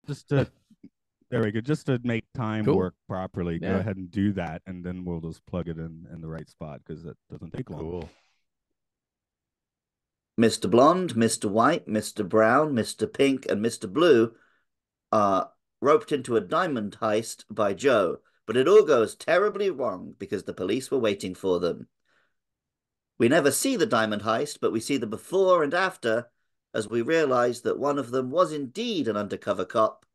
just to there we go. Just to make time Cool. work properly, go Yeah. ahead and do that, and then we'll just plug it in the right spot because it doesn't take long. Cool. Mr. Blonde, Mr. White, Mr. Brown, Mr. Pink, and Mr. Blue are roped into a diamond heist by Joe, but it all goes terribly wrong because the police were waiting for them. We never see the diamond heist, but we see the before and after as we realize that one of them was indeed an undercover cop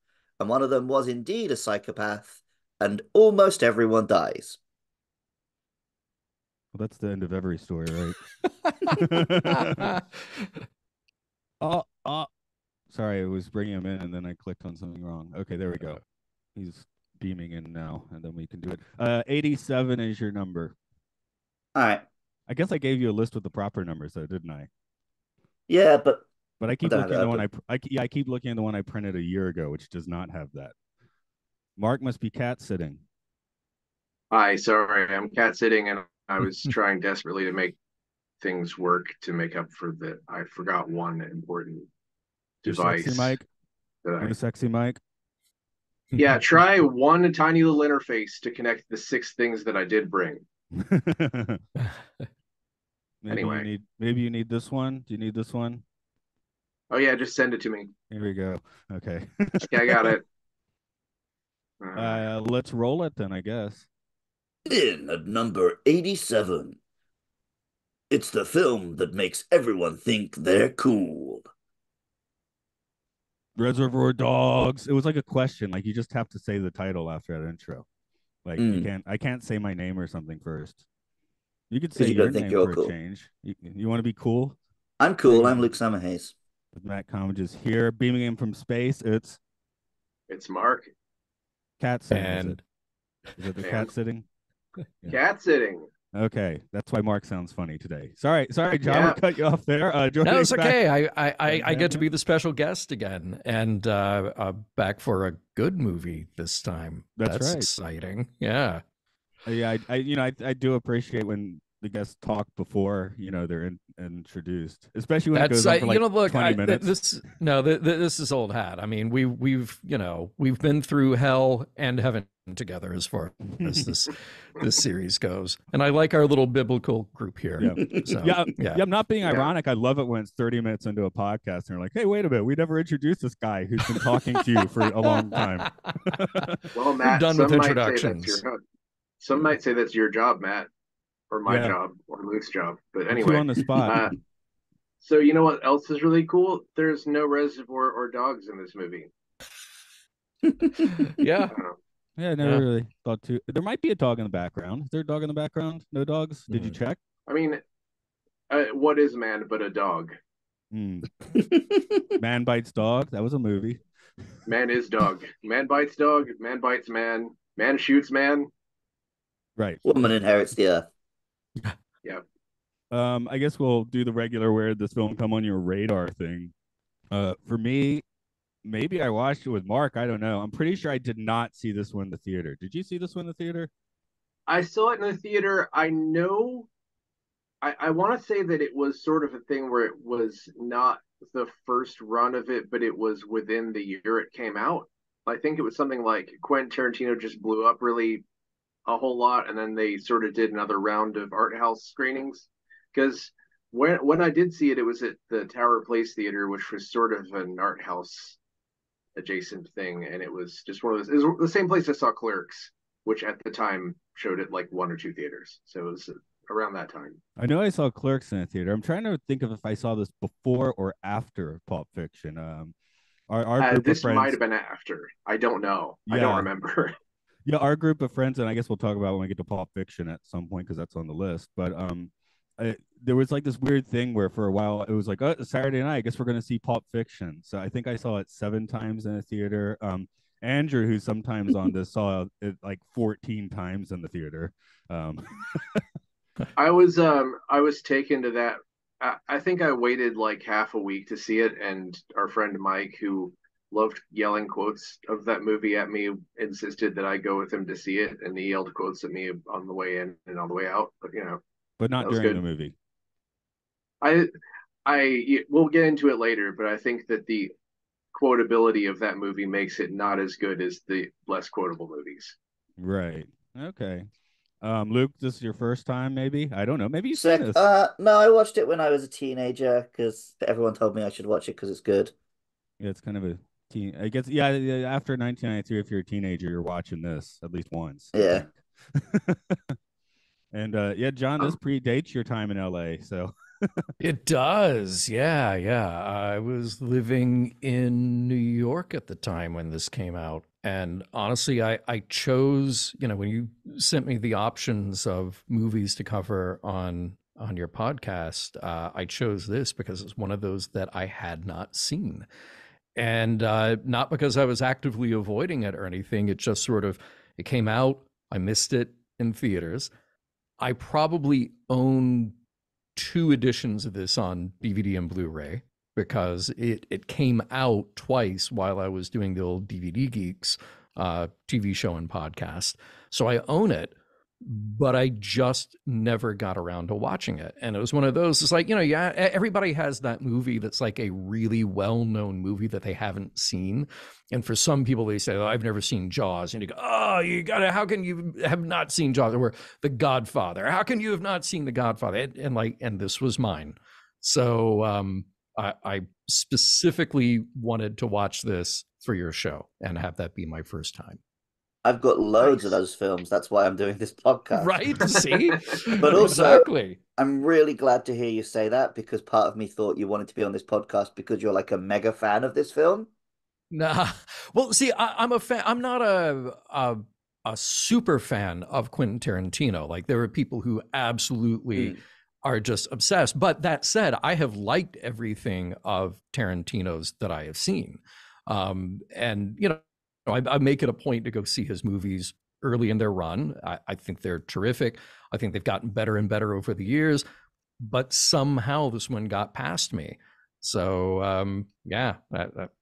and one of them was indeed a psychopath, and almost everyone dies. Well, that's the end of every story, right? Oh, sorry, I was bringing him in and then I clicked on something wrong. Okay, there we go. He's beaming in now, and then we can do it. 87 is your number. All right. I guess I gave you a list with the proper numbers, though, didn't I? Yeah, but I keep looking at the one I keep looking at the one I printed a year ago, which does not have that. Mark must be cat sitting. Hi, sorry, I'm cat sitting, and I was trying desperately to make things work to make up for that. I forgot one important device. Sexy mic. Sexy mic. Yeah, try one tiny little interface to connect the 6 things that I did bring. Maybe you need this one. Do you need this one? Oh yeah, just send it to me. Here we go. Okay. Okay, I got it. Let's roll it then, I guess. In at number 87, it's the film that makes everyone think they're cool. Reservoir Dogs. It was like a question. Like you just have to say the title after that intro. Like I can't say my name or something first. You could say your name for a change. You want to be cool? I'm cool. I'm Luke Summerhays. With Matt Commages here, beaming in from space. It's Mark. Cat sitting. Is it the cat sitting? Yeah. Cat sitting. Okay, that's why Mark sounds funny today. Sorry, John, we cut you off there. No, it's okay. I get to be the special guest again, and back for a good movie this time. That's right. Exciting. Yeah. Yeah, I do appreciate when the guests talk before they're introduced, especially when it goes on for like 20 minutes. This is old hat. I mean, we've been through hell and heaven together as far as this series goes, and I like our little biblical group here. Yeah, so, I'm not being ironic. I love it when it's 30 minutes into a podcast and you're like, hey, wait a minute, we never introduced this guy who's been talking to you for a long time. Well, Matt, done with introductions. Some might say that's your job, Matt, or my job, or Luke's job. But anyway, on the spot. So you know what else is really cool? There's no reservoir or dogs in this movie. Yeah. Yeah, I never really thought to. There might be a dog in the background. Is there a dog in the background? No dogs? Did you check? I mean, what is man but a dog? Man bites dog. That was a movie. Man is dog. Man bites dog. Man bites man. Man shoots man. Right. Woman inherits the earth. Yeah. I guess we'll do the regular where did this film come on your radar thing. For me, maybe I watched it with Mark. I don't know. I'm pretty sure I did not see this one in the theater. Did you see this one in the theater? I saw it in the theater. I know. I want to say that it was sort of a thing where it was not the first run of it, but it was within the year it came out. I think it was something like Quentin Tarantino just blew up really a whole lot, and then they sort of did another round of art house screenings. Because when I did see it, it was at the Tower Place Theater, which was sort of an art house adjacent thing, and it was just one of those. It was the same place I saw Clerks, which at the time showed at like 1 or 2 theaters. So it was around that time. I know I saw Clerks in a theater. I'm trying to think of if I saw this before or after Pulp Fiction. Our group this of friends, might have been after. I don't know. I don't remember. Yeah, our group of friends, and I guess we'll talk about when we get to Pulp Fiction at some point because that's on the list. But there was like this weird thing where for a while it was like, oh, Saturday night, I guess we're going to see Pulp Fiction. So I think I saw it 7 times in a theater. Andrew, who's sometimes on this, saw it like 14 times in the theater. I was taken to that. I think I waited like half a week to see it, and our friend Mike, who loved yelling quotes of that movie at me, insisted that I go with him to see it, and he yelled quotes at me on the way in and on the way out. But not during the movie. We'll get into it later, but I think that the quotability of that movie makes it not as good as the less quotable movies. Right. Okay. Luke, this is your first time, maybe? I don't know. Maybe you've seen this. No, I watched it when I was a teenager because everyone told me I should watch it because it's good. Yeah, it's kind of a teen. I guess, yeah, after 1993, if you're a teenager, you're watching this at least once, I Yeah. think. And yeah, John, this Um, predates your time in LA. So, It does. Yeah, yeah. I was living in New York at the time when this came out. And honestly, I chose, when you sent me the options of movies to cover on your podcast, I chose this because it's one of those that I had not seen. And not because I was actively avoiding it or anything. It just sort of it came out, I missed it in theaters. I probably own two editions of this on DVD and Blu-ray because it came out twice while I was doing the old DVD Geeks TV show and podcast. So I own it, but I just never got around to watching it. And it was one of those, it's like, yeah, everybody has that movie that's like a really well-known movie that they haven't seen. And for some people, they say, oh, I've never seen Jaws. And you go, oh, how can you have not seen Jaws? Or The Godfather. How can you have not seen The Godfather? And this was mine. So I specifically wanted to watch this for your show and have that be my first time. I've got loads of Nice. those films. That's why I'm doing this podcast. Right? See? But also, exactly. I'm really glad to hear you say that because part of me thought you wanted to be on this podcast because you're like a mega fan of this film. Nah. Well, see, I'm a fan. I'm not a super fan of Quentin Tarantino. Like there are people who absolutely are just obsessed. But that said, I have liked everything of Tarantino's that I have seen. And I make it a point to go see his movies early in their run. I think they're terrific. I think they've gotten better and better over the years, but somehow this one got past me. So yeah,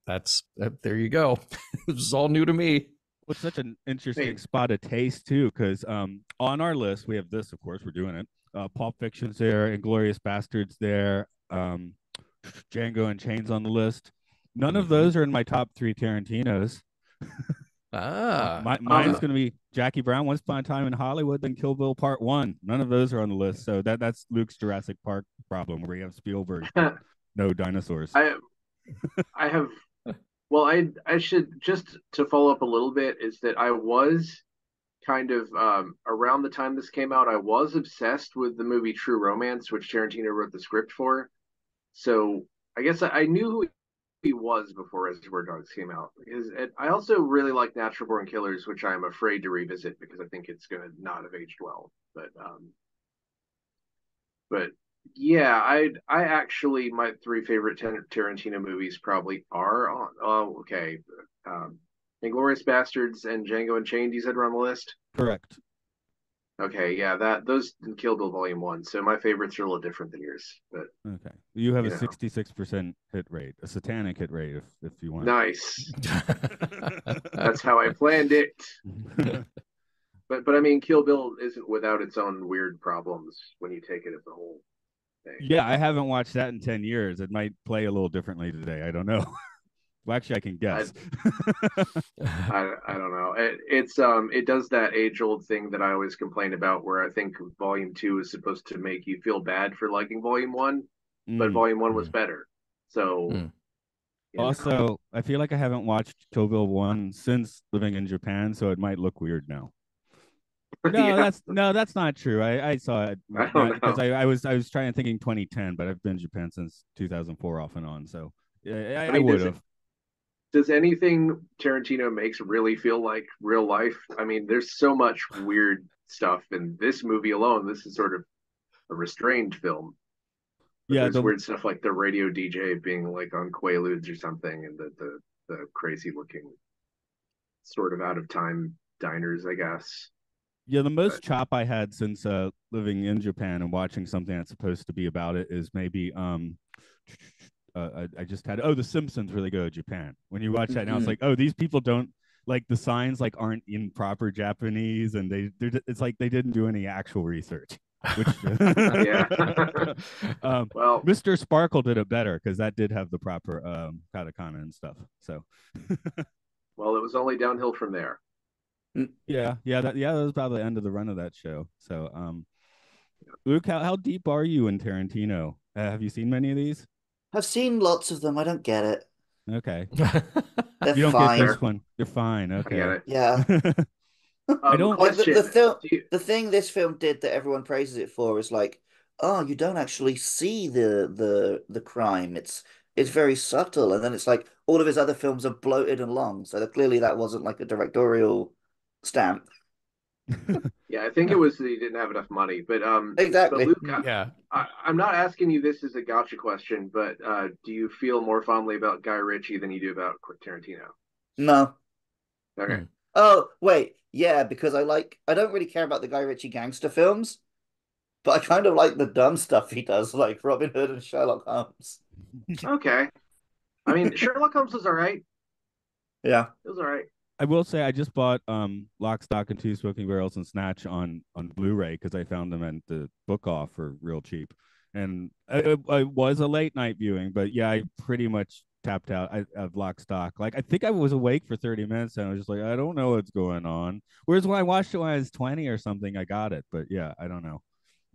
that's there you go. This is all new to me. It's such an interesting spot of taste too, because on our list we have this. Of course, we're doing it. Pulp Fiction's there, Inglourious Bastards there, Django and Chain's on the list. None of those are in my top three Tarantinos. Mine's going to be Jackie Brown, Once Upon a Time in Hollywood, then Kill Bill Part 1. None of those are on the list. So that's Luke's Jurassic Park problem, where we have Spielberg, no dinosaurs. I have, well, I should, just to follow up a little bit, is that I was kind of, around the time this came out, I was obsessed with the movie True Romance, which Tarantino wrote the script for. So I guess I knew who he was before Reservoir Dogs came out. Because I also really like Natural Born Killers, which I'm afraid to revisit because I think it's going to not have aged well. But yeah, I actually, my three favorite Tarantino movies probably are on. Oh, okay. Inglourious Bastards and Django Unchained, you said were on the list? Correct. Okay, yeah, those Kill Bill Volume 1. So my favorites are a little different than yours. But okay, you have a 66% hit rate, a satanic hit rate, if you want. Nice. That's how I planned it. But I mean, Kill Bill isn't without its own weird problems when you take it as a whole thing. Yeah, I haven't watched that in 10 years. It might play a little differently today. I don't know. Well, actually, I can guess. I don't know. It does that age-old thing that I always complain about, where I think Volume 2 is supposed to make you feel bad for liking Volume 1, but Volume 1 was better. So also, I feel like I haven't watched Kill Bill 1 since living in Japan, so it might look weird now. No, that's not true. I saw it because I was trying thinking 2010, but I've been in Japan since 2004 off and on. So yeah, I would have. Does anything Tarantino makes really feel like real life? I mean, there's so much weird stuff in this movie alone. This is sort of a restrained film. But there's weird stuff like the radio DJ being like on Quaaludes or something, and the crazy looking sort of out of time diners, I guess. Yeah, the most chop I had since living in Japan and watching something that's supposed to be about it is maybe I just had The Simpsons really go to Japan. When you watch that now, it's like, oh, these people don't like the signs like aren't in proper Japanese, and it's like they didn't do any actual research. Which Yeah. Well, Mr. Sparkle did it better because that did have the proper katakana and stuff. So well, it was only downhill from there. that was probably the end of the run of that show. So Luke, how deep are you in Tarantino? Have you seen many of these? I've seen lots of them. I don't get it. Okay. They're You don't get fine. this one. You're fine. I get Okay. it. Yeah. I don't Like Question. the thing this film did that everyone praises it for is like, oh, you don't actually see the crime. It's very subtle, and then it's like all of his other films are bloated and long. So clearly that wasn't like a directorial stamp. Yeah, I think it was that he didn't have enough money. But Exactly. Luke, Yeah. I'm not asking you this as a gotcha question, but do you feel more fondly about Guy Ritchie than you do about Tarantino? No. Okay. Oh, wait. Yeah, because I don't really care about the Guy Ritchie gangster films, but I kind of like the dumb stuff he does, like Robin Hood and Sherlock Holmes. Okay. I mean, Sherlock Holmes was all right. Yeah. It was all right. I will say I just bought Lock, Stock, and Two Smoking Barrels and Snatch on Blu-ray because I found them at the book off for real cheap, and it was a late night viewing, but yeah, I pretty much tapped out of Lock, Stock. Like I think I was awake for 30 minutes and I was just like, I don't know what's going on. Whereas when I watched it when I was 20 or something, I got it, but yeah, I don't know.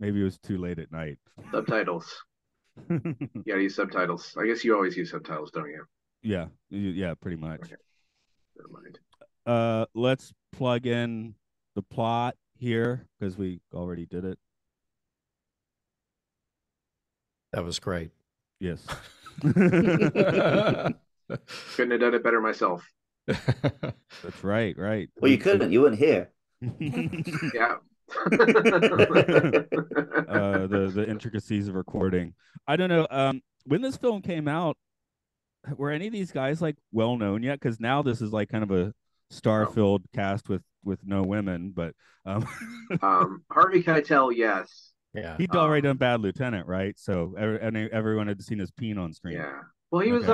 Maybe it was too late at night. Subtitles. You gotta use subtitles. I guess you always use subtitles, don't you? Yeah, pretty much. Okay. Never mind. Let's plug in the plot here because we already did it. That was great. Yes. Couldn't have done it better myself. That's right. Well, you couldn't. You weren't here. Yeah. The intricacies of recording. I don't know. When this film came out, were any of these guys like well known yet? Because now this is like kind of a star-filled cast with no women, but Harvey Keitel, yes. Yeah. he'd already done Bad Lieutenant, right? So everyone had seen his peen on screen. Yeah. Well, he was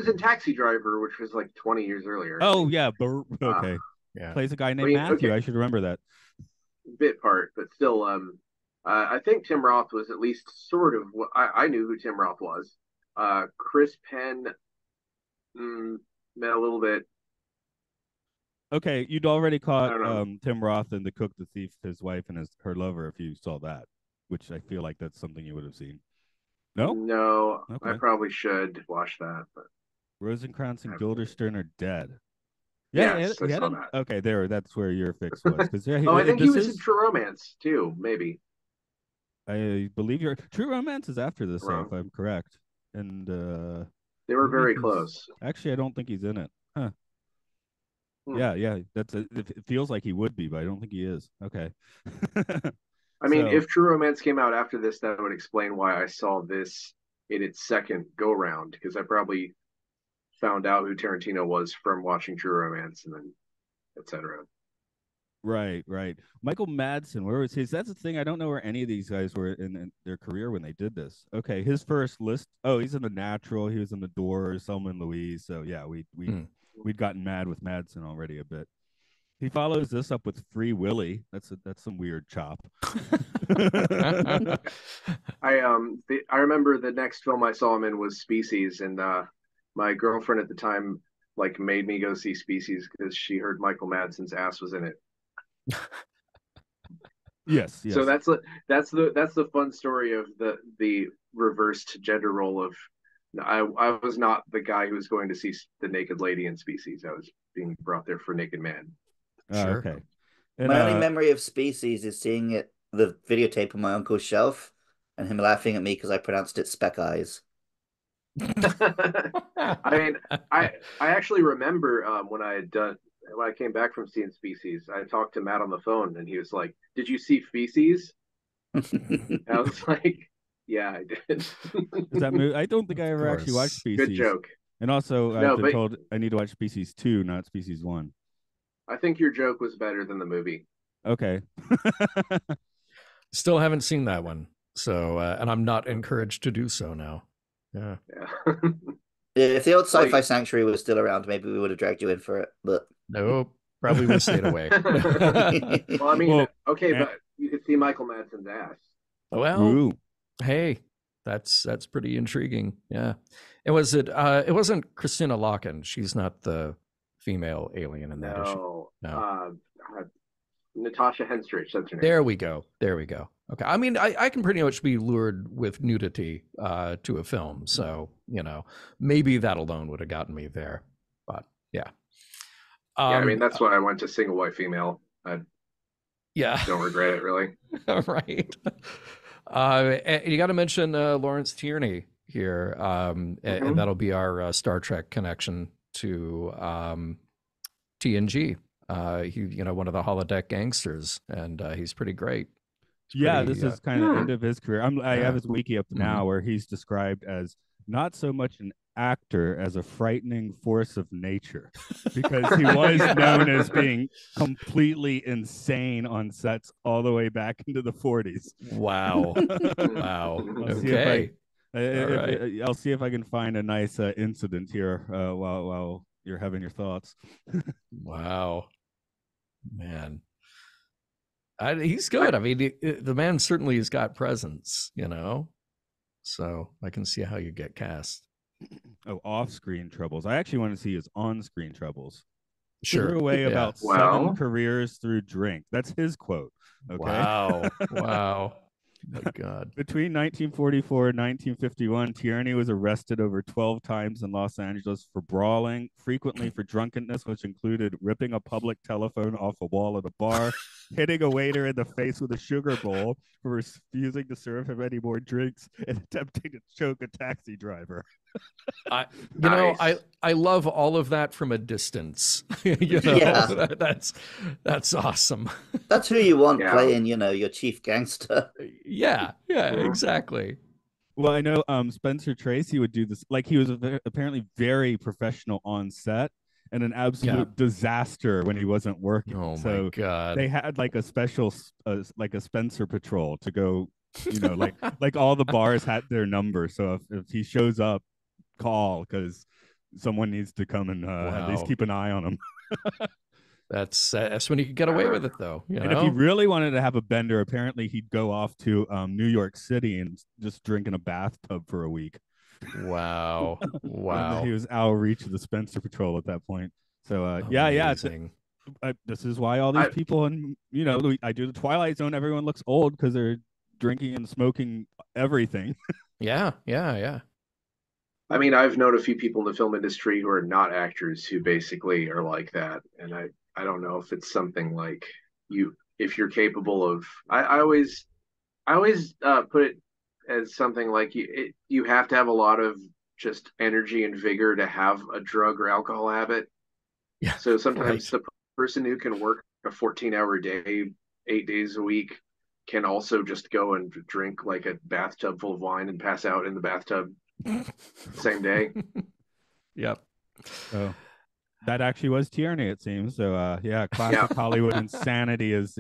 in Taxi Driver, which was like 20 years earlier. Oh yeah, okay. Yeah. Plays a guy named Matthew. Okay. I should remember that. Bit part, but still, I think Tim Roth was at least sort of. I knew who Tim Roth was. Chris Penn, met a little bit. Okay, you'd already caught Tim Roth in The Cook, the Thief, his wife, and her lover. If you saw that, which I feel like that's something you would have seen. No, okay. I probably should watch that. But Rosencrantz and Guildenstern are dead. Yeah, yes, I saw that. Okay, that's where your fix was. I think he was in True Romance too. Maybe. I believe True Romance is after this, if I'm correct. And they were very close. Actually, I don't think he's in it. Huh. Yeah. It feels like he would be, but I don't think he is. Okay. I mean, if True Romance came out after this, that would explain why I saw this in its second go round, because I probably found out who Tarantino was from watching True Romance and then etc. Right. Michael Madsen, where was his? That's the thing. I don't know where any of these guys were in their career when they did this. Okay, his first list. Oh, he's in The Natural. He was in The Doors, Selma and Louise. So yeah, we'd gotten mad with Madsen already a bit. He follows this up with Free Willy. That's some weird chop. I remember the next film I saw him in was Species, and my girlfriend at the time like made me go see Species because she heard Michael Madsen's ass was in it. Yes. So that's the fun story of the reversed gender role of I was not the guy who was going to see the naked lady in Species. I was being brought there for Naked Man. Sure. Okay. And, my only memory of Species is seeing the videotape on my uncle's shelf and him laughing at me because I pronounced it Speck Eyes. I mean, I actually remember when I came back from seeing Species, I talked to Matt on the phone and he was like, "Did you see Feces?" I was like, "Yeah, I did." Is that movie? I don't think I ever actually watched Species. Good joke. And also, I've been told I need to watch Species 2, not Species 1. I think your joke was better than the movie. Okay. Still haven't seen that one, so and I'm not encouraged to do so now. Yeah. If the old Sci-Fi Sanctuary was still around, maybe we would have dragged you in for it. But nope, probably would have stayed away. Well, I mean, okay, but you could see Michael Madsen's ass. Well, Ooh. hey, that's pretty intriguing. Yeah. It wasn't Christina Loken. She's not the female alien in that issue. No, No. Natasha Henstridge. That's her name. There we go. There we go. Okay. I mean, I can pretty much be lured with nudity to a film. So, maybe that alone would have gotten me there. But yeah. Yeah, I mean, that's why I went to single white female. I Yeah. don't regret it, really. Right. And you got to mention Lawrence Tierney here, and that'll be our Star Trek connection to TNG. He, one of the holodeck gangsters, and he's pretty great. This is kind of the end of his career. I have his wiki up now Mhm. where he's described as not so much an actor as a frightening force of nature, because he was known as being completely insane on sets all the way back into the 40s. Wow. Wow. I'll see Okay. I'll see if I can find a nice incident here while you're having your thoughts. Wow. Man. He's good. I mean, the man certainly has got presence, so I can see how you get cast. Oh, off-screen troubles. I actually want to see his on-screen troubles. Sure. Threw away about Well. 7 careers through drink. That's his quote. Okay. Wow. Wow. My God. Between 1944 and 1951, Tierney was arrested over 12 times in Los Angeles for brawling, frequently for drunkenness, which included ripping a public telephone off a wall at a bar, hitting a waiter in the face with a sugar bowl for refusing to serve him any more drinks, and attempting to choke a taxi driver. Nice. I love all of that from a distance. Yeah. That's awesome. That's who you want Yeah. playing, your chief gangster. Yeah, exactly. Well, I know Spencer Tracy would do this. Like, he was apparently very professional on set and an absolute disaster when he wasn't working. Oh so my God. they had like a special, like a Spencer patrol to go, like all the bars had their number. So if he shows up, call, because someone needs to come and at least keep an eye on him. That's when you could get away with it, though. And if he really wanted to have a bender, apparently he'd go off to New York City and just drink in a bathtub for a week. Wow. Wow. He was out of reach of the Spencer Patrol at that point. So Amazing. this is why all these people, and I do the Twilight Zone, everyone looks old because they're drinking and smoking everything. Yeah. I mean, I've known a few people in the film industry who are not actors who basically are like that, and I don't know if it's something like if you're capable of. I always put it as something like you have to have a lot of just energy and vigor to have a drug or alcohol habit. Yeah. So sometimes the person who can work a 14-hour day, 8 days a week, can also just go and drink like a bathtub full of wine and pass out in the bathtub same day. Yep. So that actually was Tierney, it seems. So classic Hollywood insanity is,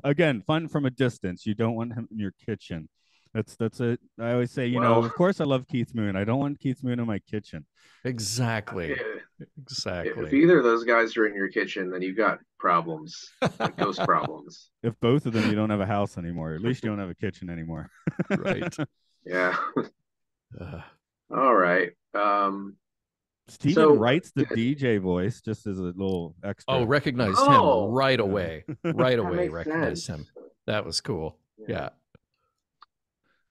again, fun from a distance. You don't want him in your kitchen. That's it. I always say, of course I love Keith Moon. I don't want Keith Moon in my kitchen. Exactly. Exactly. If either of those guys are in your kitchen, then you've got problems, like ghost problems. If both of them, you don't have a house anymore. At least you don't have a kitchen anymore. Right. Yeah. All right. Steven writes the DJ voice just as a little extra. Oh, recognized him right away. Right away, recognized sense. him. That was cool. Yeah.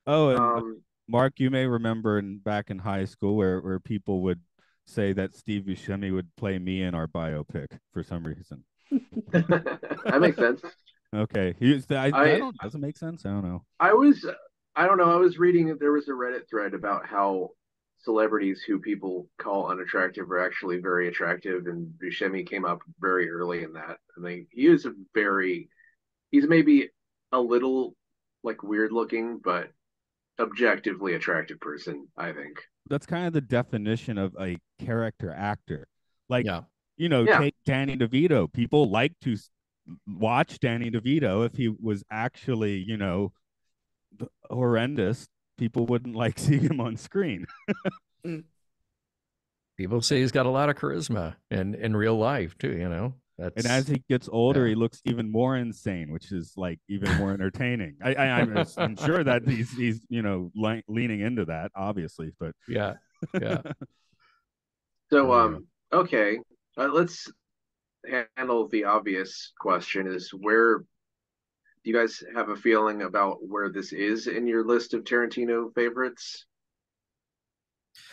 Oh, and Mark, you may remember back in high school where people would say that Steve Buscemi would play me in our biopic for some reason. That makes sense. Okay. Doesn't make sense. I don't know. I don't know. I was reading that there was a Reddit thread about how celebrities who people call unattractive are actually very attractive, and Buscemi came up very early in that. I mean, he's maybe a little like weird looking, but objectively attractive person, I think. That's kind of the definition of a character actor. Like, Yeah. take Danny DeVito. People like to watch Danny DeVito. If he was actually, horrendous, people wouldn't like seeing him on screen. People say he's got a lot of charisma in real life too, And as he gets older, yeah. he looks even more insane, which is like even more entertaining. I'm sure that he's leaning into that, obviously, but Yeah. Yeah. So, there you go. okay, let's handle the obvious question: is where do you guys have a feeling about where this is in your list of Tarantino favorites?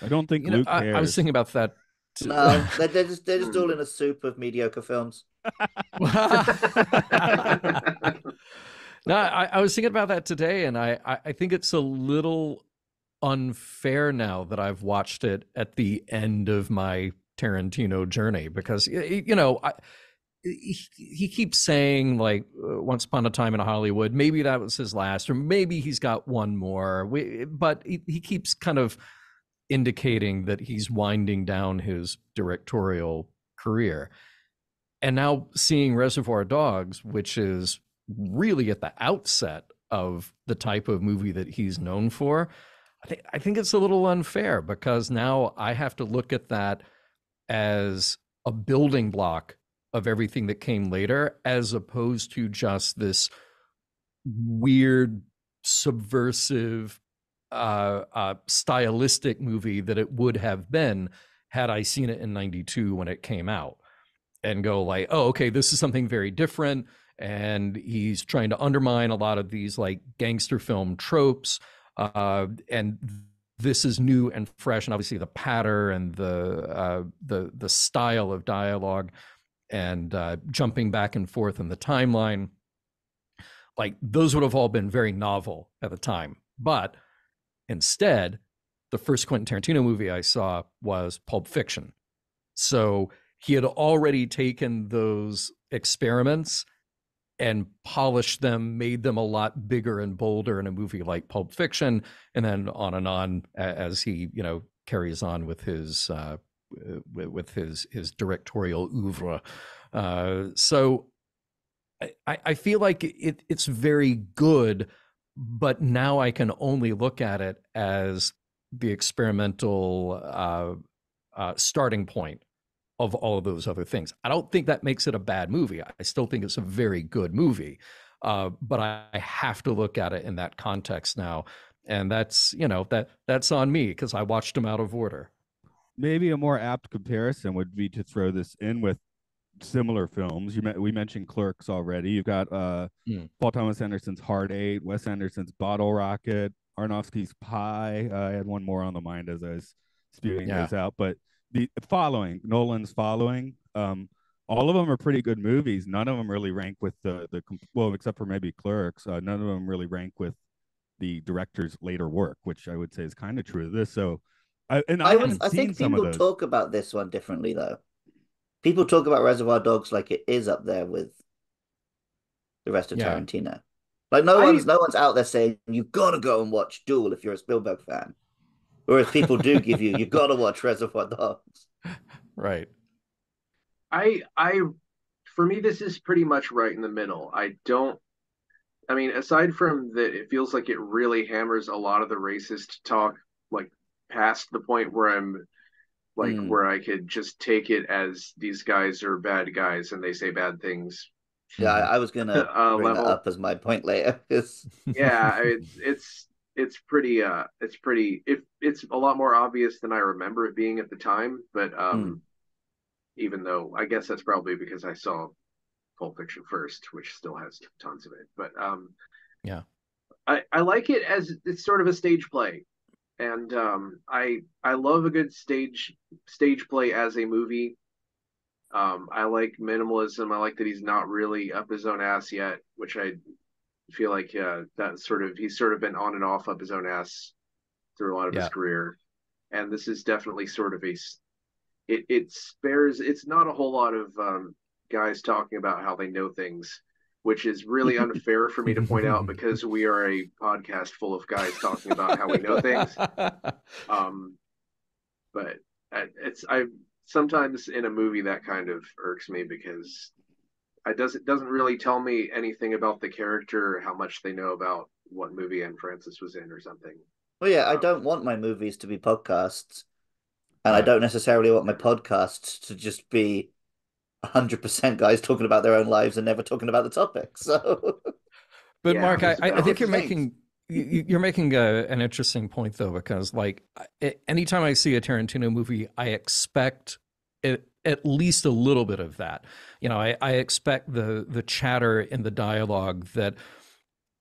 I don't think Luke I was cares. thinking about that too. No, they're just all Hmm. in a soup of mediocre films. No, I was thinking about that today, and I think it's a little unfair now that I've watched it at the end of my Tarantino journey because he keeps saying like Once Upon a Time in Hollywood, maybe that was his last, or maybe he's got one more. But he keeps kind of indicating that he's winding down his directorial career. And now seeing Reservoir Dogs, which is really at the outset of the type of movie that he's known for, I think it's a little unfair because now I have to look at that as a building block of everything that came later, as opposed to just this weird, subversive, stylistic movie that it would have been had I seen it in '92 when it came out, and go like, oh, okay, this is something very different. And he's trying to undermine a lot of these like gangster film tropes. And this is new and fresh. And obviously the patter and the style of dialogue and jumping back and forth in the timeline, like those would have all been very novel at the time. But instead, the first Quentin Tarantino movie I saw was Pulp Fiction. So he had already taken those experiments and polished them, made them a lot bigger and bolder in a movie like Pulp Fiction, and then on as he carries on with his directorial oeuvre. So I feel like it's very good, but now I can only look at it as the experimental starting point of all of those other things. I don't think that makes it a bad movie. I still think it's a very good movie, but I have to look at it in that context now, and that's on me because I watched them out of order. Maybe a more apt comparison would be to throw this in with similar films. We mentioned Clerks already. You've got Paul Thomas Anderson's Hard Eight, Wes Anderson's Bottle Rocket, Aronofsky's Pie. I had one more on the mind as I was spewing those out, but the following Nolan's Following, all of them are pretty good movies. None of them really rank with the well, except for maybe Clerks. None of them really rank with the director's later work, which I would say is kind of true of this. So, I haven't I seen think some of people those. talk about this one differently though. People talk about Reservoir Dogs like it is up there with the rest of Yeah. Tarantino. Like no one's out there saying you gotta go and watch Duel if you're a Spielberg fan. Whereas people do give you gotta watch Reservoir Dogs. Right. I for me this is pretty much right in the middle. I mean, aside from that, it feels like it really hammers a lot of the racist talk, like past the point where I'm like where I could just take it as these guys are bad guys and they say bad things Yeah, I was gonna bring that level. up as my point later. Yeah, it's a lot more obvious than I remember it being at the time. But even though I guess that's probably because I saw Pulp Fiction first, which still has tons of it. But Yeah. I like it as it's sort of a stage play, and I love a good stage play as a movie. I like minimalism. I like that he's not really up his own ass yet, which I feel like that sort of he's sort of been on and off up his own ass through a lot of his Yeah. career, and this is definitely sort of it spares. It's not a whole lot of guys talking about how they know things, which is really unfair for me to point out because we are a podcast full of guys talking about how we know things. But I sometimes in a movie that kind of irks me because it doesn't really tell me anything about the character, how much they know about what movie Anne Francis was in or something. Well, yeah, I don't want my movies to be podcasts, and I Right. don't necessarily want my podcasts to just be 100% guys talking about their own lives and never talking about the topic. So, But Yeah, Mark, I think you're Thanks. making you're making an interesting point though, because like anytime I see a Tarantino movie, I expect at least a little bit of that. You know, I expect the chatter in the dialogue that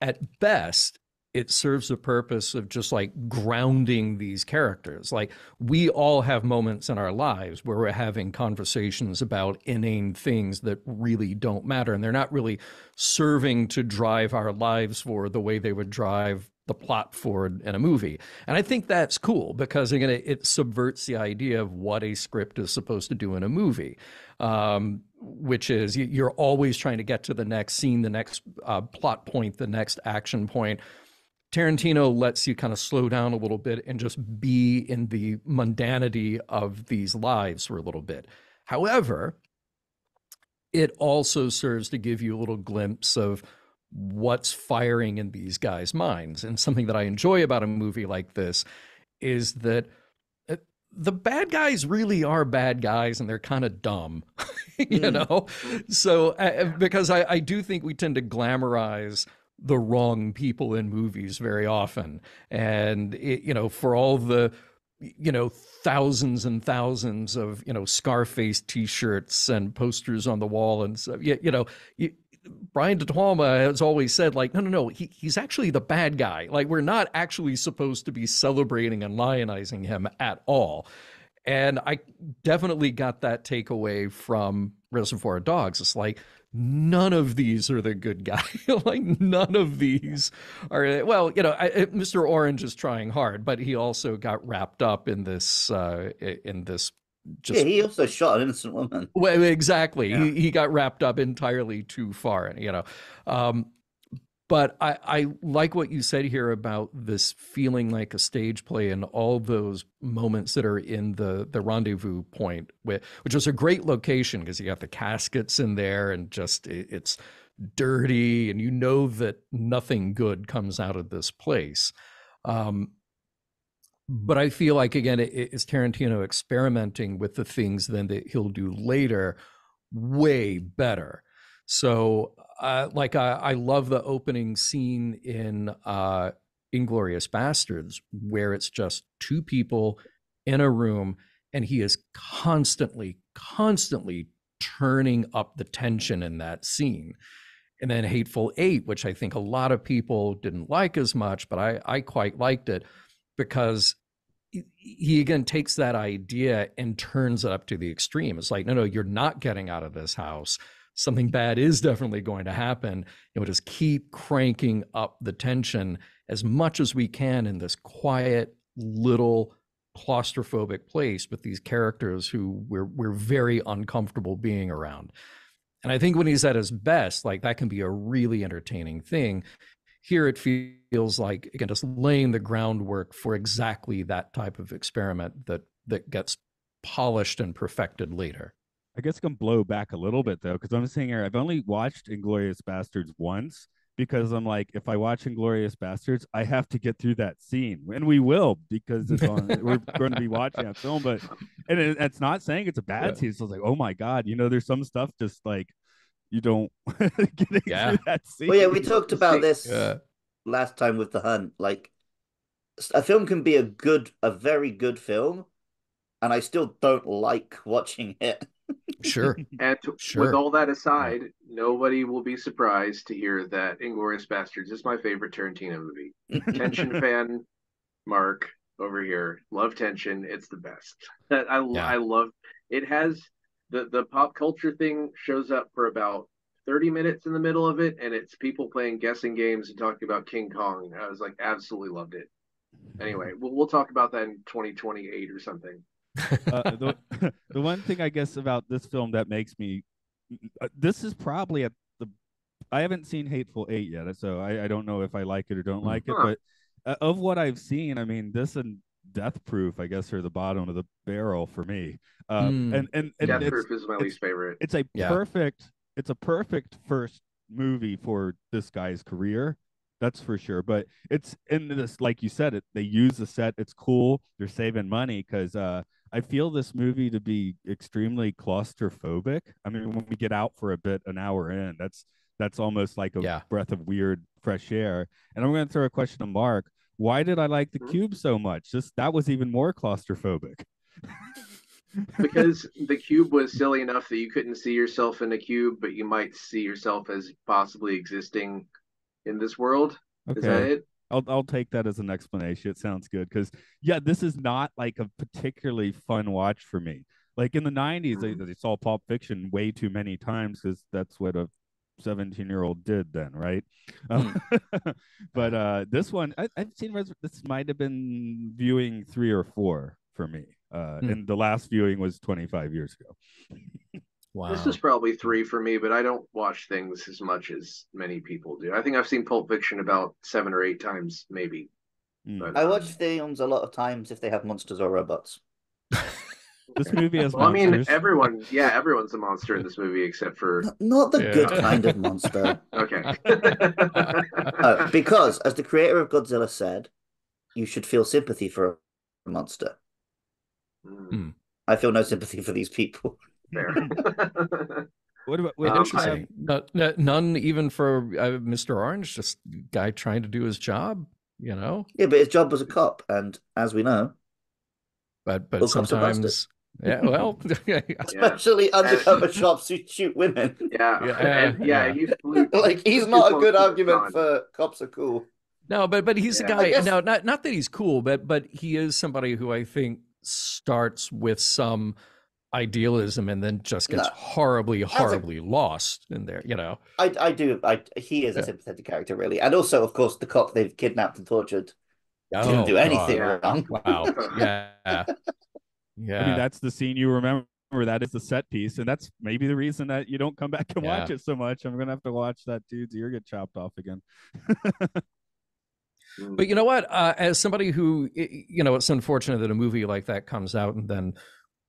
at best it serves the purpose of just like grounding these characters. Like we all have moments in our lives where we're having conversations about inane things that really don't matter, and they're not really serving to drive our lives forward the way they would drive the plot forward in a movie. And I think that's cool because again, it subverts the idea of what a script is supposed to do in a movie, which is you're always trying to get to the next scene, the next plot point, the next action point. Tarantino lets you kind of slow down a little bit and just be in the mundanity of these lives for a little bit. However, it also serves to give you a little glimpse of what's firing in these guys' minds. And something that I enjoy about a movie like this is that the bad guys really are bad guys and they're kind of dumb, you know? So, because I do think we tend to glamorize the wrong people in movies very often. And, you know, for all the, you know, thousands and thousands of, you know, Scarface t-shirts and posters on the wall and stuff, you know, Brian De Palma has always said, like, no, he's actually the bad guy. Like, we're not actually supposed to be celebrating and lionizing him at all. And I definitely got that takeaway from Reservoir Dogs. It's like, none of these are the good guy. Like, none of these are, well, you know, Mr. Orange is trying hard, but he also got wrapped up in this, just yeah, he also shot an innocent woman. well, exactly. Yeah. He got wrapped up entirely too far, you know. But I like what you said here about this feeling like a stage play and all those moments that are in the rendezvous point, which was a great location because you got the caskets in there and just it's dirty and you know that nothing good comes out of this place. But I feel like, again, it's Tarantino experimenting with the things then that he'll do later way better. So, I love the opening scene in Inglourious Bastards, where it's just two people in a room, and he is constantly turning up the tension in that scene. And then Hateful Eight, which I think a lot of people didn't like as much, but I quite liked it because he again takes that idea and turns it up to the extreme. It's like, no, you're not getting out of this house. Something bad is definitely going to happen. You know, just keep cranking up the tension as much as we can in this quiet little claustrophobic place with these characters who we're very uncomfortable being around. And I think when he's at his best, like that can be a really entertaining thing. Here it feels like, again, just laying the groundwork for exactly that type of experiment that gets polished and perfected later. I guess I can blow back a little bit though, because I'm sitting here. I've only watched Inglorious Bastards once because I'm like, if I watch Inglorious Bastards, I have to get through that scene, and we will because it's on. We're going to be watching that film, but it's not saying it's a bad scene. So it's like, oh my god, you know, there's some stuff just like you don't getting through that scene. Well, yeah, we talked about this last time with The Hunt. Like, a film can be a very good film, and I still don't like watching it. Sure. And with all that aside, nobody will be surprised to hear that Inglourious Bastards is my favorite Tarantino movie. Tension fan, Mark over here, love tension. It's the best. I love it. Has the pop culture thing shows up for about 30 minutes in the middle of it, and it's people playing guessing games and talking about King Kong. I was like, absolutely loved it. Anyway, we'll talk about that in 2028 or something. The one thing I guess about this film that makes me this is probably I haven't seen Hateful Eight yet, so I don't know if I like it or don't like it, but of what I've seen, I mean, this and Death Proof, I guess, are the bottom of the barrel for me. And Death Proof is my least favorite. It's a perfect first movie for this guy's career. That's for sure. But it's in this, like you said, they use the set. It's cool. They're saving money because I feel this movie to be extremely claustrophobic. I mean, when we get out for a bit, an hour in, that's almost like a breath of weird fresh air. And I'm going to throw a question to Mark. Why did I like the cube so much? That was even more claustrophobic. Because the cube was silly enough that you couldn't see yourself in the cube, but you might see yourself as possibly existing in this world. Okay. Is that it? I'll take that as an explanation. It sounds good because this is not like a particularly fun watch for me. Like in the 90s, they saw Pulp Fiction way too many times because that's what a 17-year-old did then, right? But this one, I've seen. This might have been viewing 3 or 4 for me, and the last viewing was 25 years ago. Wow. This is probably 3 for me, but I don't watch things as much as many people do. I think I've seen Pulp Fiction about 7 or 8 times, maybe. But, I watch films a lot of times if they have monsters or robots. This movie has monsters. I mean, everyone's a monster in this movie except for... Not the good kind of monster. Okay. Because, as the creator of Godzilla said, you should feel sympathy for a monster. I feel no sympathy for these people. Fair. What about interesting? None even for Mr. Orange, just guy trying to do his job, you know? Yeah, but his job was a cop, and as we know, but sometimes, well, especially undercover cops who shoot women. He's not a good argument for cops are cool. No, but he's a guy. No, not that he's cool, but he is somebody who I think starts with some idealism and then just gets horribly lost in there, you know. He is a sympathetic character, really. And also, of course, the cop they've kidnapped and tortured didn't do anything wrong. Wow. Yeah. I mean, that's the scene you remember. That is the set piece, and that's maybe the reason that you don't come back and watch it so much. I'm gonna have to watch that dude's ear get chopped off again. But you know what? As somebody who, you know, it's unfortunate that a movie like that comes out and then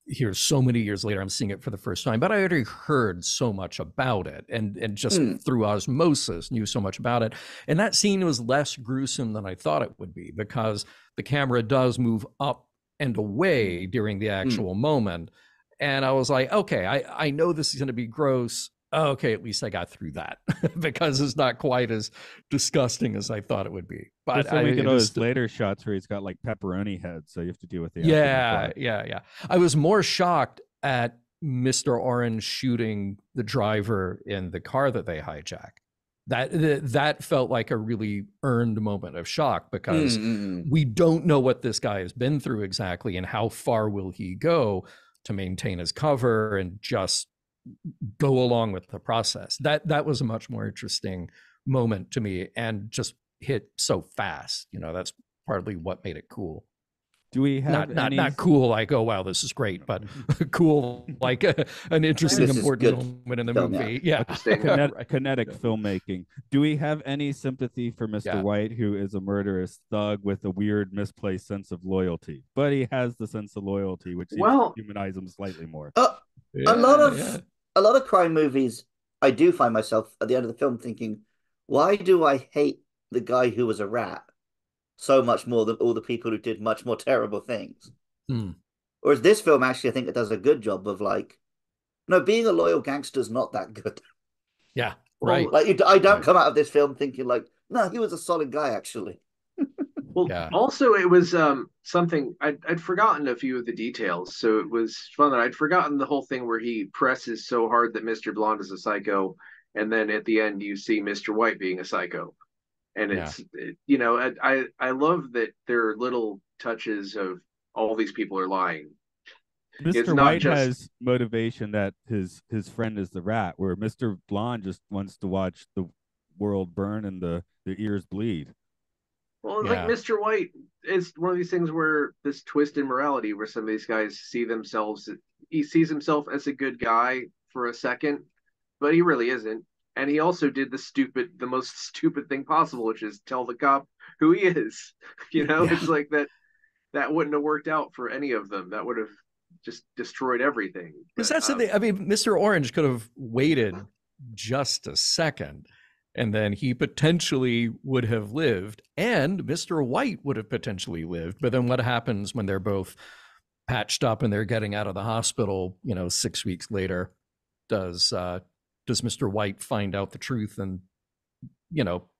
here so many years later I'm seeing it for the first time, but I already heard so much about it and just through osmosis knew so much about it. And that scene was less gruesome than I thought it would be because the camera does move up and away during the actual moment. And I was like, okay, I know this is going to be gross. Okay, at least I got through that because it's not quite as disgusting as I thought it would be. But then we get all those later shots where he's got like pepperoni heads, so you have to deal with the yeah. I was more shocked at Mr. Orange shooting the driver in the car that they hijack. That felt like a really earned moment of shock because we don't know what this guy has been through exactly and how far will he go to maintain his cover and just go along with the process. That was a much more interesting moment to me and just hit so fast. You know, that's partly what made it cool. Do we have not cool like, oh wow, this is great, but cool like an interesting, important moment in the movie. Yeah. Kinetic filmmaking. Do we have any sympathy for Mr. White, who is a murderous thug with a weird misplaced sense of loyalty? But he has the sense of loyalty, which seems to humanize him slightly more. A lot of crime movies, I do find myself at the end of the film thinking, why do I hate the guy who was a rat so much more than all the people who did much more terrible things? Whereas this film, actually, I think it does a good job of like, no, being a loyal gangster is not that good. Yeah, right. Like I don't come out of this film thinking like, no, he was a solid guy, actually. Well, also it was something I'd forgotten a few of the details, so it was fun that I'd forgotten the whole thing where he presses so hard that Mr. Blonde is a psycho, and then at the end you see Mr. White being a psycho, and you know, I love that there are little touches of all these people are lying. Mr. White has motivation that his friend is the rat, where Mr. Blonde just wants to watch the world burn and the ears bleed. Well, like Mr. White is one of these things where this twist in morality, where some of these guys he sees himself as a good guy for a second, but he really isn't. And he also did the most stupid thing possible, which is tell the cop who he is. You know, it's like that wouldn't have worked out for any of them. That would have just destroyed everything. Because that's the thing. I mean, Mr. Orange could have waited just a second, and then he potentially would have lived, and Mr. White would have potentially lived. But then what happens when they're both patched up and they're getting out of the hospital, 6 weeks later, does Mr. White find out the truth and,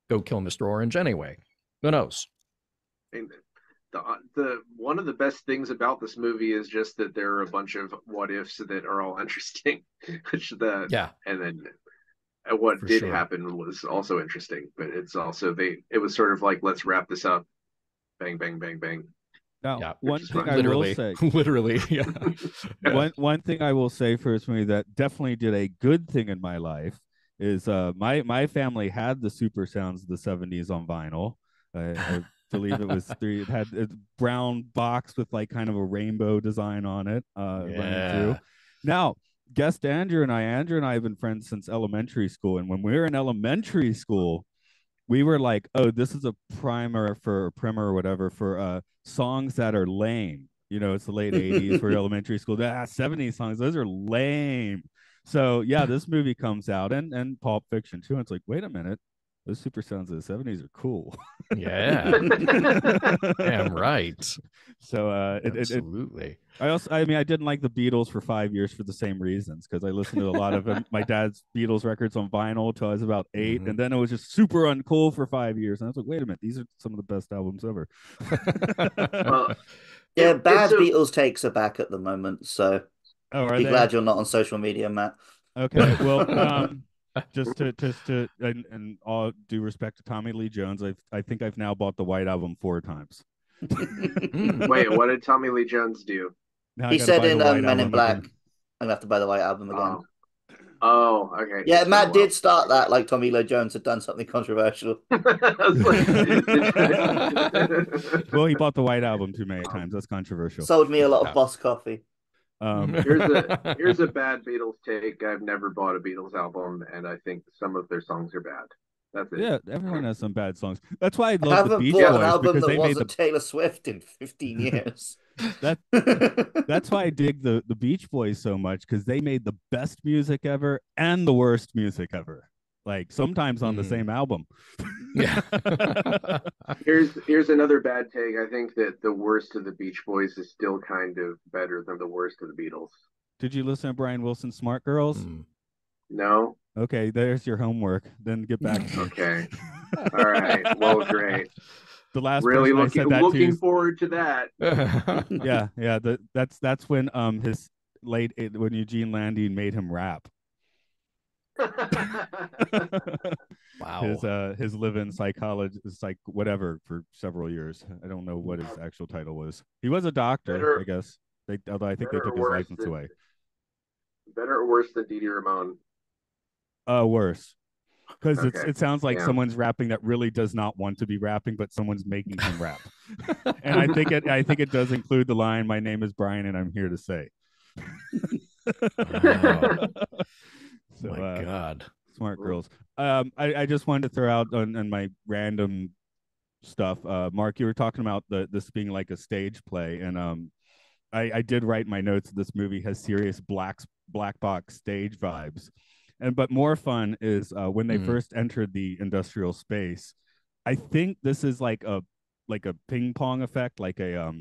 go kill Mr. Orange anyway? Who knows? And the one of the best things about this movie is just that there are a bunch of what ifs that are all interesting. And then what did happen was also interesting, but it's also it was sort of like, let's wrap this up, bang bang bang bang. Now, one thing I literally, will say, literally, yeah. one thing I will say for this movie that definitely did a good thing in my life is my family had the super sounds of the 70s on vinyl. I believe it was it had a brown box with like kind of a rainbow design on it running through. Now, guest Andrew and I have been friends since elementary school, and when we were in elementary school, we were like, oh, this is a primer or whatever for songs that are lame. It's the late 80s for elementary school. 70s songs, those are lame. So yeah, this movie comes out and Pulp Fiction too. And it's like, wait a minute, those super sounds of the 70s are cool. Yeah. Damn right. So absolutely. I didn't like the Beatles for 5 years for the same reasons, because I listened to a lot of my dad's Beatles records on vinyl till I was about 8, and then it was just super uncool for 5 years. And I was like, wait a minute, these are some of the best albums ever. Yeah, bad Beatles takes are back at the moment, so be glad you're not on social media, Matt. Okay, well, just to and all due respect to Tommy Lee Jones, I think I've now bought the White Album 4 times. Wait, what did Tommy Lee Jones do? He said in Men in Black, I'm gonna have to buy the White Album again. Oh, okay. Yeah, Matt did start that, like Tommy Lee Jones had done something controversial. Well, he bought the White Album too many times. That's controversial. Sold me a lot of Boss coffee. Here's a bad Beatles take. I've never bought a Beatles album, and I think some of their songs are bad. That's it. Yeah, everyone has some bad songs. That's why I love haven't the Beach bought Boys, an album because that they made wasn't Taylor Swift in 15 years. That's why I dig the Beach Boys so much, because they made the best music ever and the worst music ever, like sometimes on the same album. Yeah. Here's another bad take. I think that the worst of the Beach Boys is still kind of better than the worst of the Beatles. Did you listen to Brian Wilson's Smart Girls? No. Okay, there's your homework. Then get back to me. Okay. All right. Well, great. The last really looking to, forward to that. yeah. That's when when Eugene Landy made him rap. Wow. His live-in psychologist, whatever, for several years. I don't know what his actual title was. He was a doctor, I guess. Although I think they took his license away. Better or worse than Didi Ramon? Worse. Because it sounds like someone's rapping that really does not want to be rapping, but someone's making him rap. And I think it does include the line, "My name is Brian and I'm here to say." Wow. So, my God. Smart Girls. I just wanted to throw out on my random stuff. Mark, you were talking about this being like a stage play, and I did write in my notes that this movie has serious black box stage vibes. But more fun is when they first entered the industrial space. I think this is like a ping pong effect, like a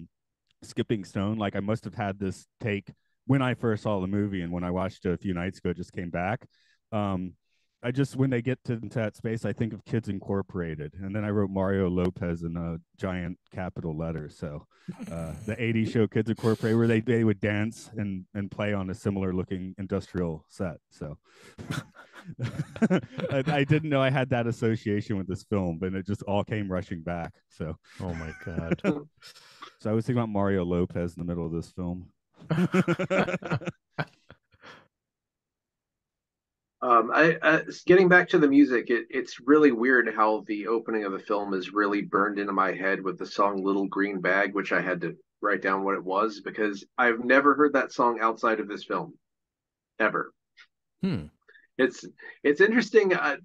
skipping stone. Like I must have had this take when I first saw the movie, and when I watched it a few nights ago, it just came back. When they get to that space, I think of Kids Incorporated, and then I wrote Mario Lopez in a giant capital letters. So the '80s show Kids Incorporated, where they would dance and play on a similar looking industrial set. So I didn't know I had that association with this film, but it just all came rushing back. So oh my God. So I was thinking about Mario Lopez in the middle of this film. Getting back to the music, it's really weird how the opening of the film is really burned into my head with the song "Little Green Bag," which I had to write down what it was, because I've never heard that song outside of this film, ever. It's interesting. I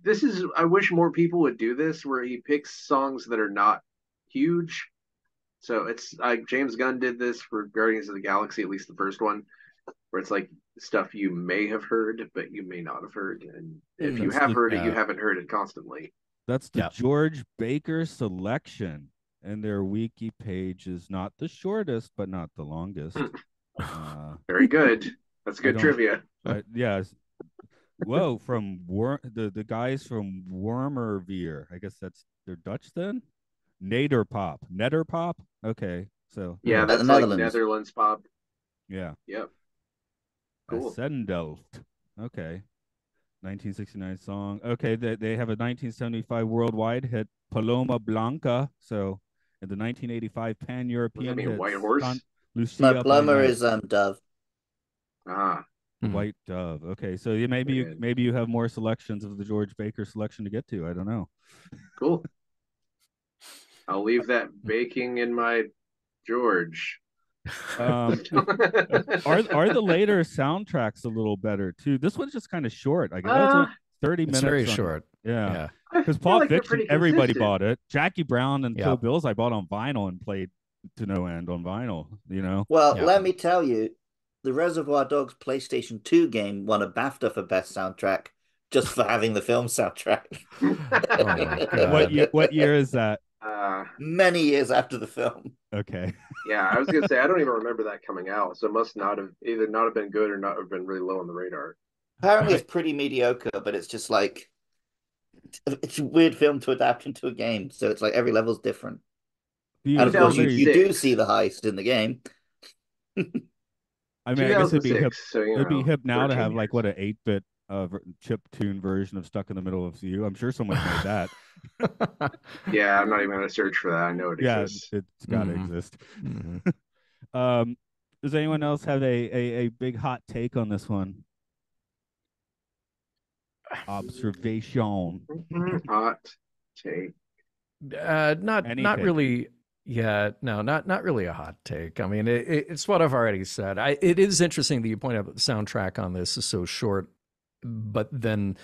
wish more people would do this, where he picks songs that are not huge. So it's like James Gunn did this for Guardians of the Galaxy, at least the first one, where it's like stuff you may have heard, but you may not have heard. And if you have heard it, you haven't heard it constantly. That's the George Baker selection. and their wiki page is not the shortest, but not the longest. Very good. That's good trivia. Yeah. Whoa, from the guys from Wormerveer. I guess they're Dutch then. Nederpop. Okay, so yeah, that's the like Netherlands. Netherlands pop. Yeah. Yep. Cool. Ascendelft. Okay. 1969 song. Okay, they have a 1975 worldwide hit, Paloma Blanca. So, in the 1985 pan-European hit, White Horse? Lucia No, by Paloma Night. is Dove. White Dove. Okay, so maybe you have more selections of the George Baker selection to get to. I don't know. Cool. I'll leave that baking in my George. Are the later soundtracks a little better too? This one's just kind of short. I guess it's only 30 minutes. It's very short. Yeah. Because Pulp like Fiction, everybody bought it. Jackie Brown and Kill Bills, I bought on vinyl and played to no end on vinyl. Well, let me tell you, the Reservoir Dogs PlayStation 2 game won a BAFTA for best soundtrack just for having the film soundtrack. Oh my God. What year is that? Many years after the film. Okay. Yeah, I was gonna say I don't even remember that coming out, so it must not have been good or not have been really low on the radar. Apparently, it's pretty mediocre, but it's just like it's a weird film to adapt into a game. So it's like every level's different. And of course, you do see the heist in the game. I mean, I guess it'd be hip. So, it'd be hip now to have years. like what an 8-bit chip tune version of "Stuck in the Middle of You." I'm sure someone made that. Yeah, I'm not even gonna search for that. I know it exists. It's got to exist. Does anyone else have a big hot take on this one? Observation. Hot take. Not really. Yeah, no, not really a hot take. I mean, it's what I've already said. It is interesting that you point out that the soundtrack on this is so short, but then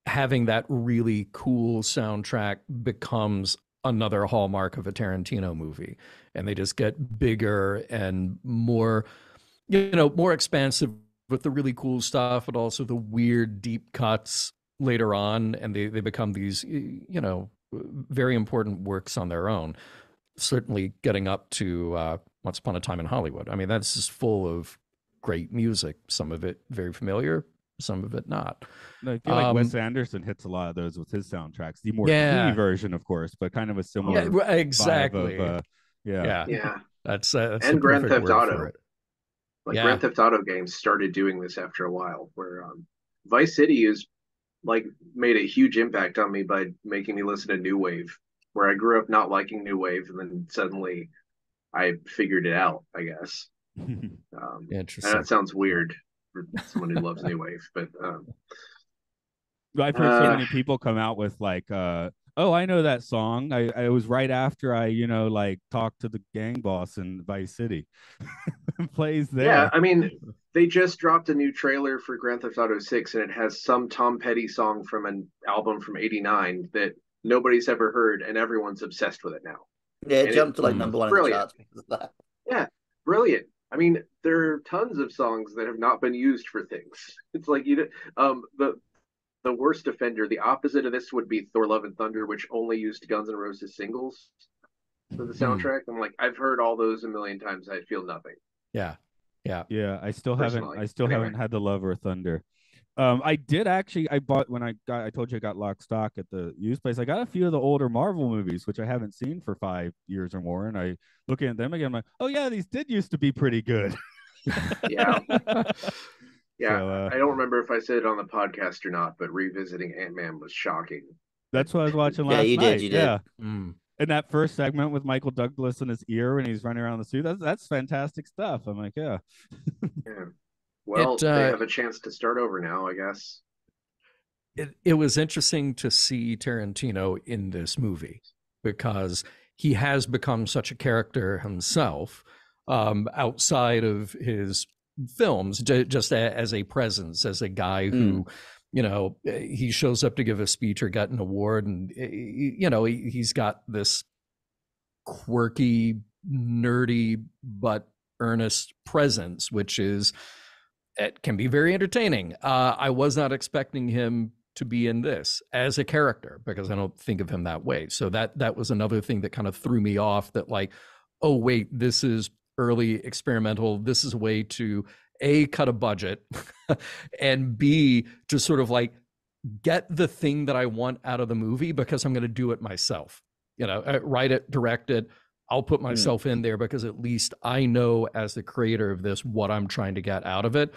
having that really cool soundtrack becomes another hallmark of a Tarantino movie, and they just get bigger and more, more expansive with the really cool stuff, but also the weird deep cuts later on, and they become these, very important works on their own. Certainly getting up to Once Upon a Time in Hollywood. I mean, that's just full of great music. Some of it very familiar, some of it not. No, I feel like Wes Anderson hits a lot of those with his soundtracks. The more clean version, of course, but kind of a similar exactly. vibe of, Yeah. That's and Grand Theft Auto. Like Grand Theft Auto games started doing this after a while, where Vice City is like made a huge impact on me by making me listen to new wave. Where I grew up not liking new wave, and then suddenly I figured it out, I guess. Interesting. And that sounds weird for someone who loves new wave, but I've heard so many people come out with like, oh, I know that song. I was right after I, like talked to the gang boss in Vice City. Plays there. Yeah, I mean, they just dropped a new trailer for Grand Theft Auto 6, and it has some Tom Petty song from an album from '89 that nobody's ever heard, and everyone's obsessed with it now. Yeah, it jumped to like number one in the charts because of that. Yeah, brilliant. I mean, there are tons of songs that have not been used for things. It's like the worst offender, the opposite of this would be Thor: Love and Thunder, which only used Guns N' Roses singles for the soundtrack. I'm like, I've heard all those a million times. I feel nothing. Yeah. I still haven't had the Love or Thunder. I did actually. I bought when I told you I got lock stock at the used place. I got a few of the older Marvel movies, which I haven't seen for 5 years or more. And I looking at them again, I'm like, oh yeah, these did used to be pretty good. Yeah. So, I don't remember if I said it on the podcast or not, but revisiting Ant-Man was shocking. That's what I was watching last night. You did. Yeah. And that first segment with Michael Douglas in his ear when he's running around the suit, that's fantastic stuff. I'm like, yeah. Well, they have a chance to start over now, I guess. It was interesting to see Tarantino in this movie because he has become such a character himself outside of his films, just as a presence, as a guy who, he shows up to give a speech or get an award, and, he's got this quirky, nerdy, but earnest presence, which is, it can be very entertaining. I was not expecting him to be in this as a character, because I don't think of him that way. So that was another thing that kind of threw me off, that like, oh wait, this is early experimental. This is a way to A, cut a budget, and B, to sort of like get the thing that I want out of the movie, because I'm going to do it myself. Write it, direct it. I'll put myself in there, because at least I know as the creator of this what I'm trying to get out of it.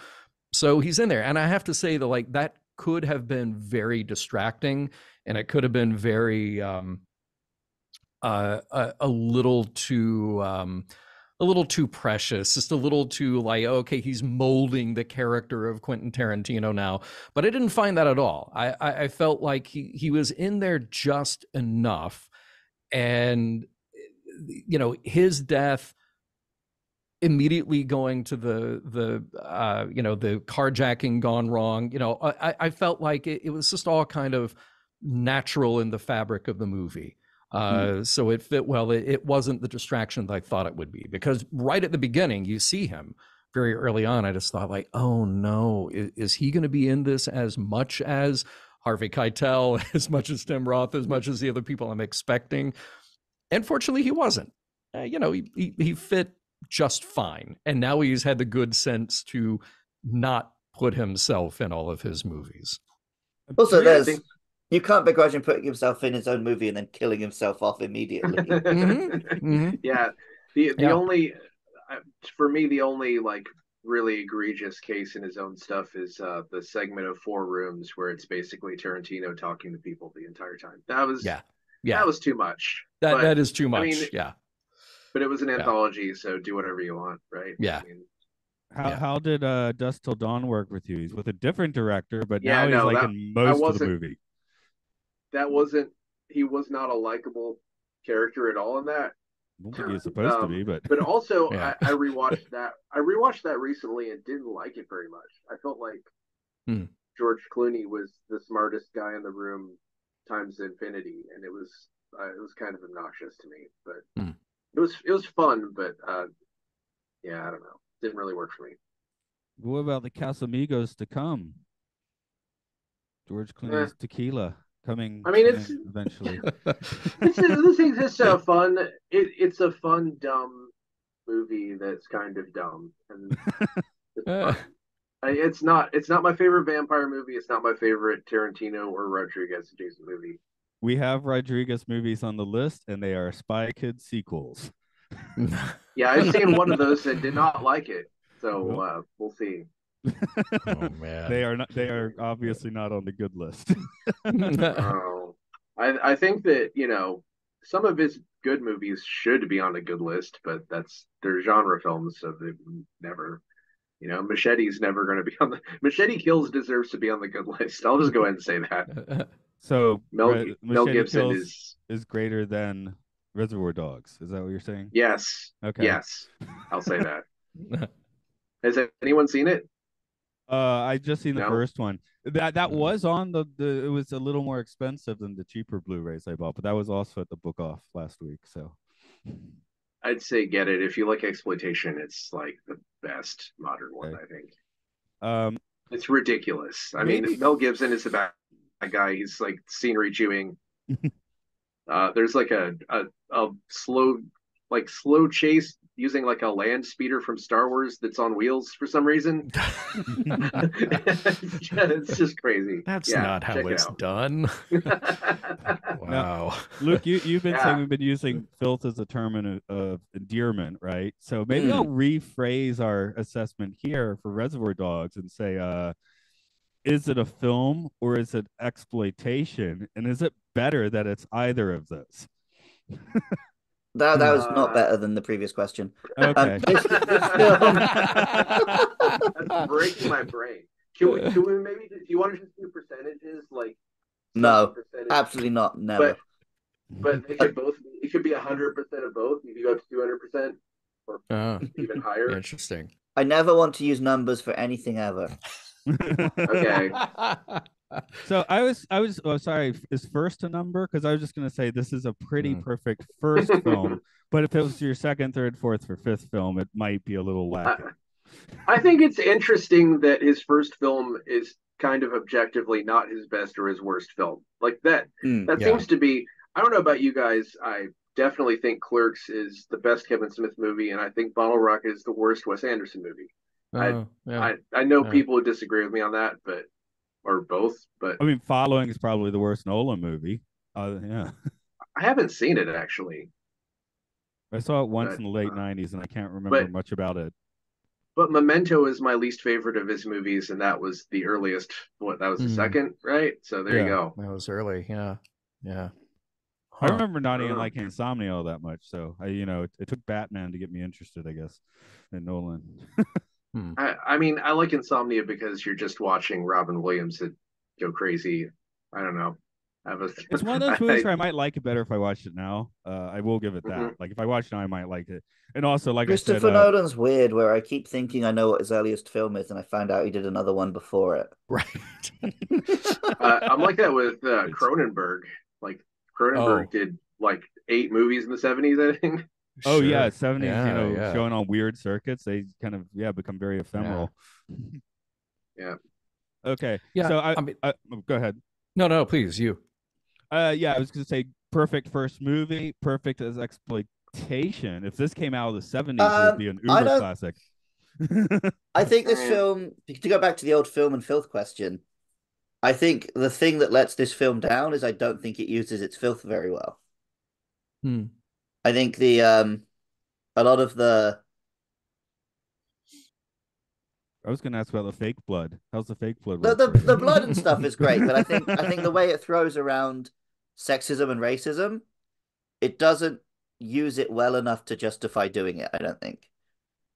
So he's in there. And I have to say that like that could have been very distracting, and it could have been very a little too precious, just a little too like, okay, he's molding the character of Quentin Tarantino now. But I didn't find that at all. I felt like he was in there just enough. And his death, immediately going to the carjacking gone wrong, I felt like it was just all kind of natural in the fabric of the movie. So it fit well. It wasn't the distraction that I thought it would be, because right at the beginning you see him very early on. I just thought like, oh no, is he going to be in this as much as Harvey Keitel, as much as Tim Roth, as much as the other people I'm expecting? And fortunately he wasn't. He fit just fine. And now he's had the good sense to not put himself in all of his movies. Also, you can't begrudge him putting himself in his own movie and then killing himself off immediately. Yeah. The only, for me, the only like really egregious case in his own stuff is the segment of Four Rooms where it's basically Tarantino talking to people the entire time. That was that was too much. That is too much. But it was an anthology, so do whatever you want, right? Yeah. How did Dusk Till Dawn work with you? He's with a different director, but now he's in most of the movie. He was not a likable character at all in that. I don't think he's supposed to be, but also I rewatched that. I rewatched that recently and didn't like it very much. I felt like George Clooney was the smartest guy in the room times infinity, and it was kind of obnoxious to me. But it was fun, but I don't know. Didn't really work for me. What about the Casamigos to come? George Clooney's Tequila coming. I mean, it's eventually. This thing's just so fun. It's a fun, dumb movie that's kind of dumb, and it's fun. It's not my favorite vampire movie. It's not my favorite Tarantino or Rodriguez adjacent movie. We have Rodriguez movies on the list, and they are Spy Kids sequels. Yeah, I've seen one of those and did not like it. So we'll see. Oh man, they are not. They are obviously not on the good list. I think that some of his good movies should be on the good list, but they're genre films, so they've never. Machete's never going to be on the. Machete Kills deserves to be on the good list. I'll just go ahead and say that. So Mel Gibson is greater than Reservoir Dogs. Is that what you're saying? Yes. Okay. Yes, I'll say that. Has anyone seen it? I just seen the first one. That was on the. It was a little more expensive than the cheaper Blu-rays I bought, but that was also at the Book Off last week. So I'd say get it if you like exploitation. It's like the best modern one, I think. It's ridiculous. I mean, Mel Gibson is the bad guy. He's like scenery chewing. There's like a slow chase using like a land speeder from Star Wars that's on wheels for some reason. It's just crazy. That's not how it's done. Wow. Now, Luke, you've been saying we've been using filth as a term of endearment, right? So maybe I'll rephrase our assessment here for Reservoir Dogs and say, is it a film or is it exploitation? And is it better that it's either of those? That was not better than the previous question. Okay. That's breaking my brain. Can we maybe, do you want to just do percentages? Like, no, absolutely not. Never. But it could be 100% of both. You could go up to 200% or even higher. Interesting. I never want to use numbers for anything ever. Okay. So I was sorry, is first a number? Because I was just going to say this is a pretty perfect first film, but if it was your second, third, fourth, or fifth film, it might be a little lacking. I think it's interesting that his first film is kind of objectively not his best or his worst film. Like that that Yeah. seems to be, I don't know about you guys. I definitely think Clerks is the best Kevin Smith movie, and I think Bottle Rocket is the worst Wes Anderson movie. I Yeah. I know Yeah. people would disagree with me on that, but or both, but I mean, Following is probably the worst Nolan movie. Yeah. I haven't seen it actually. I saw it once But in the late '90s, and I can't remember but much about it. but Memento is my least favorite of his movies, and that was the earliest. What, that was the second, right? So there you Yeah. go. That was early. Yeah. Yeah. I Huh. remember not even Oh. liking Insomnia all that much. So it took Batman to get me interested, I guess, in Nolan. I mean, I like Insomnia because you're just watching Robin Williams go crazy. I don't know. It's one of those movies where I might like it better if I watched it now. I will give it that. Mhm. Like if I watch it now, I might like it. And also, like I said, Christopher Nolan's weird, where I keep thinking I know what his earliest film is, and I find out he did another one before it. Right. I'm like that with Cronenberg. Like Cronenberg did like 8 movies in the '70s, I think. Oh yeah, Sure. '70s. Yeah. Showing on weird circuits, they kind of become very ephemeral. Yeah. Okay. Yeah. So I mean, go ahead. no, please, you. Yeah, I was going to say perfect first movie, perfect as exploitation. If this came out of the '70s, it would be an I uber don't. classic. I think this Mm. film, to go back to the old film and filth question, I think the thing that lets this film down is I don't think it uses its filth very well. I think the a lot of the I was going to ask about the fake blood. How's the fake blood the, work? the for the you? blood and stuff is great, but I think the way it throws around sexism and racism, it doesn't use it well enough to justify doing it, I don't think.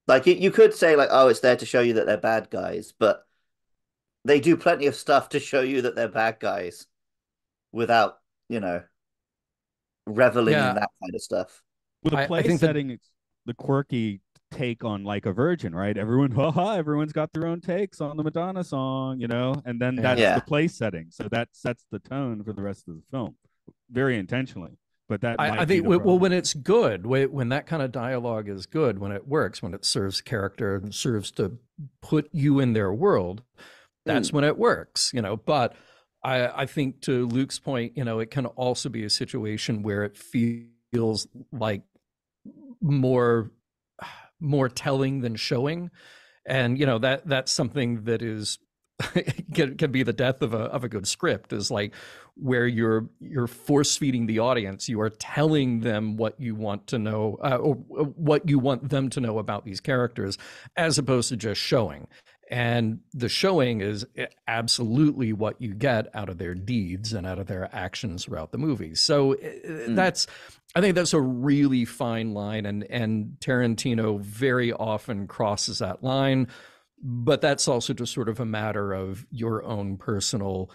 Like you could say like, oh, it's there to show you that they're bad guys, but they do plenty of stuff to show you that they're bad guys without, reveling in Yeah. that kind of stuff. With a I play think that setting, it's the quirky take on Like a Virgin, right? Everyone's got their own takes on the Madonna song, and then Yeah. that's Yeah. the play setting. So that sets the tone for the rest of the film, very intentionally. But that I might be think the well, problem. when it's good, when that kind of dialogue is good, when it works, when it serves character and serves to put you in their world, that's when it works, But I think to Luke's point, it can also be a situation where it feels like more telling than showing, and that's something that is can be the death of a good script, is like where you're force feeding the audience. You are telling them what you want to know, or what you want them to know about these characters, as opposed to just showing. And the showing is absolutely what you get out of their deeds and out of their actions throughout the movie. So I think that's a really fine line, and Tarantino very often crosses that line. But that's also just sort of a matter of your own personal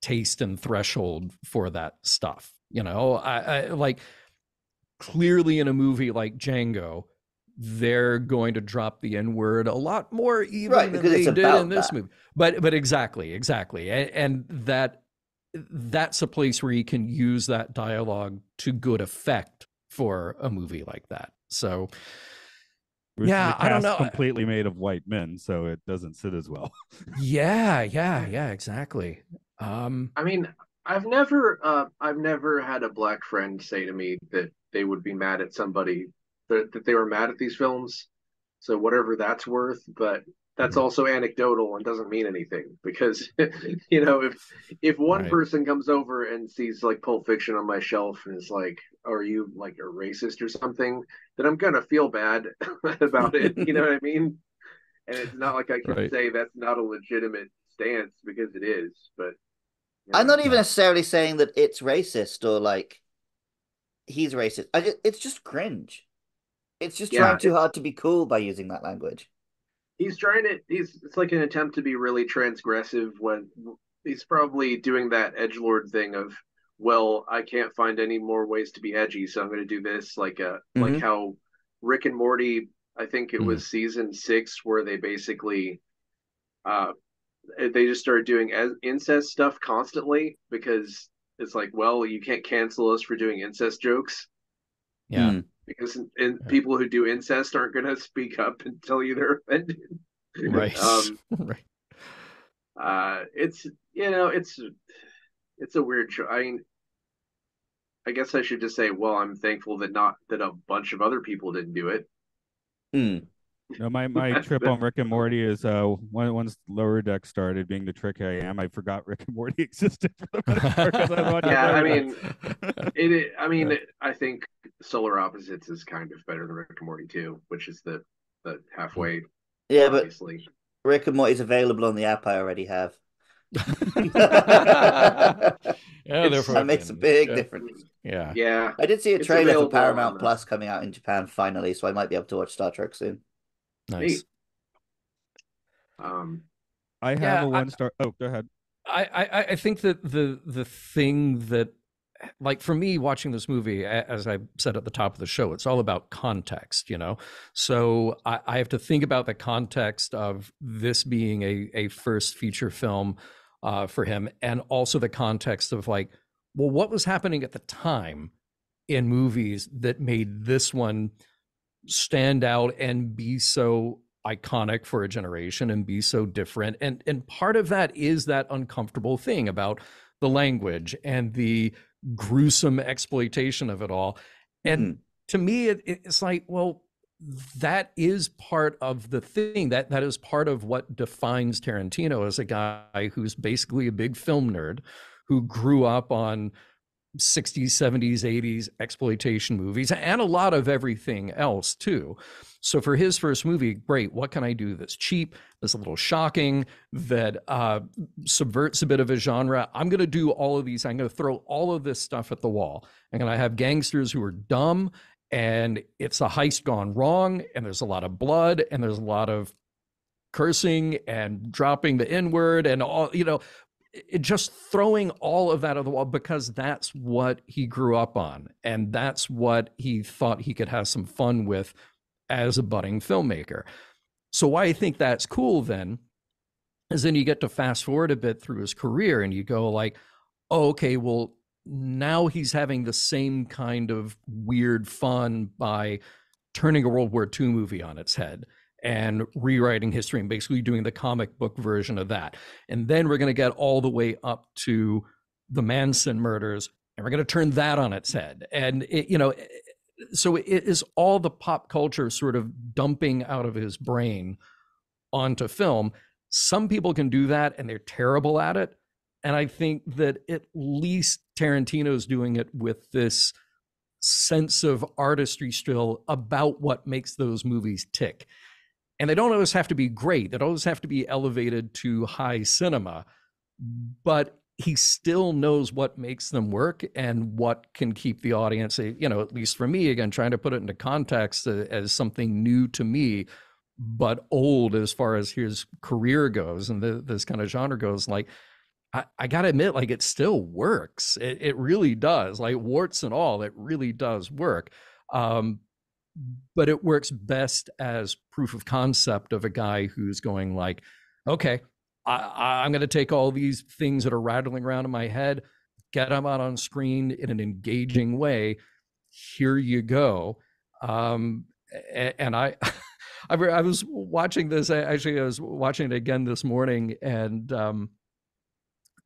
taste and threshold for that stuff. I like, clearly in a movie like Django, they're going to drop the N-word a lot more even Right, than because they it's did about in this that. movie. But exactly. And that's a place where you can use that dialogue to good effect for a movie like that. So Versus yeah, a I don't cast know. completely made of white men, so it doesn't sit as well. Yeah, exactly. I mean, I've never had a black friend say to me that they would be mad at somebody, that they were mad at these films. So whatever that's worth, but that's also anecdotal and doesn't mean anything, because if one Right. person comes over and sees like Pulp Fiction on my shelf and is like, "Are you like a racist or something?" then I'm gonna feel bad about it. You know what I mean? And it's not like I can Right. say that's not a legitimate stance, because it is. But I'm not even Yeah. necessarily saying that it's racist or like he's racist. It's just cringe. It's just yeah, trying too hard to be cool by using that language. it's like an attempt to be really transgressive, when he's probably doing that edgelord thing of, well, I can't find any more ways to be edgy, so I'm going to do this, like Mhm. how Rick and Morty, I think it Mhm. was season 6, where they basically uh they just started doing incest stuff constantly, because it's like, well, you can't cancel us for doing incest jokes, Yeah. because Yeah. people who do incest aren't going to speak up and tell you they're offended. Right. um Right. It's it's a weird show. I guess I should just say, well, I'm thankful that not that a bunch of other people didn't do it. Hmm. No, my trip on Rick and Morty is once Lower Deck started being the trick I am, I forgot Rick and Morty existed for the most part because I watched Yeah, I Lower mean, Decks. I think Solar Opposites is kind of better than Rick and Morty too, which is the halfway, Yeah, but obviously. Rick and Morty's available on the app I already have. Yeah, therefore That makes a big yeah. difference. Yeah. Yeah, I did see a it's trailer for available Paramount on Plus coming out in Japan finally, so I might be able to watch Star Trek soon. Nice. neat. Um, I have Yeah, a one star. Oh, go ahead. I think that the thing that, like, for me watching this movie, as I said at the top of the show, it's all about context, you know. So I have to think about the context of this being a first feature film for him, and also the context of, like, well, what was happening at the time in movies that made this one stand out and be so iconic for a generation and be so different. And part of that is that uncomfortable thing about the language and the gruesome exploitation of it all. And to me, it's like, well, that is part of the thing. That is part of what defines Tarantino as a guy who's basically a big film nerd who grew up on 60s, 70s, 80s exploitation movies and a lot of everything else too. So for his first movie, great, what can I do that's cheap, that's a little shocking, that subverts a bit of a genre? I'm going to do all of these. I'm going to throw all of this stuff at the wall. I'm going to have gangsters who are dumb, and it's a heist gone wrong, and there's a lot of blood, and there's a lot of cursing and dropping the N-word and all, you know, just throwing all of that at the wall, because that's what he grew up on. And that's what he thought he could have some fun with as a budding filmmaker. So why I think that's cool then is then you get to fast forward a bit through his career and you go like, oh, okay, well, now he's having the same kind of weird fun by turning a World War II movie on its head and rewriting history and basically doing the comic book version of that. And then we're going to get all the way up to the Manson murders, and we're going to turn that on its head. And it, you know, so it is all the pop culture sort of dumping out of his brain onto film. Some people can do that and they're terrible at it. And I think that at least Tarantino's doing it with this sense of artistry still about what makes those movies tick. And they don't always have to be great. They don't always have to be elevated to high cinema, but he still knows what makes them work and what can keep the audience, you know, at least for me, again, trying to put it into context as something new to me, but old as far as his career goes and this kind of genre goes. Like, I got to admit, like, it still works. It really does. Like, warts and all, it really does work. But it works best as proof of concept of a guy who's going like, okay, I'm going to take all these things that are rattling around in my head, get them out on screen in an engaging way. Here you go. And I, I was watching this. Actually, I was watching it again this morning, and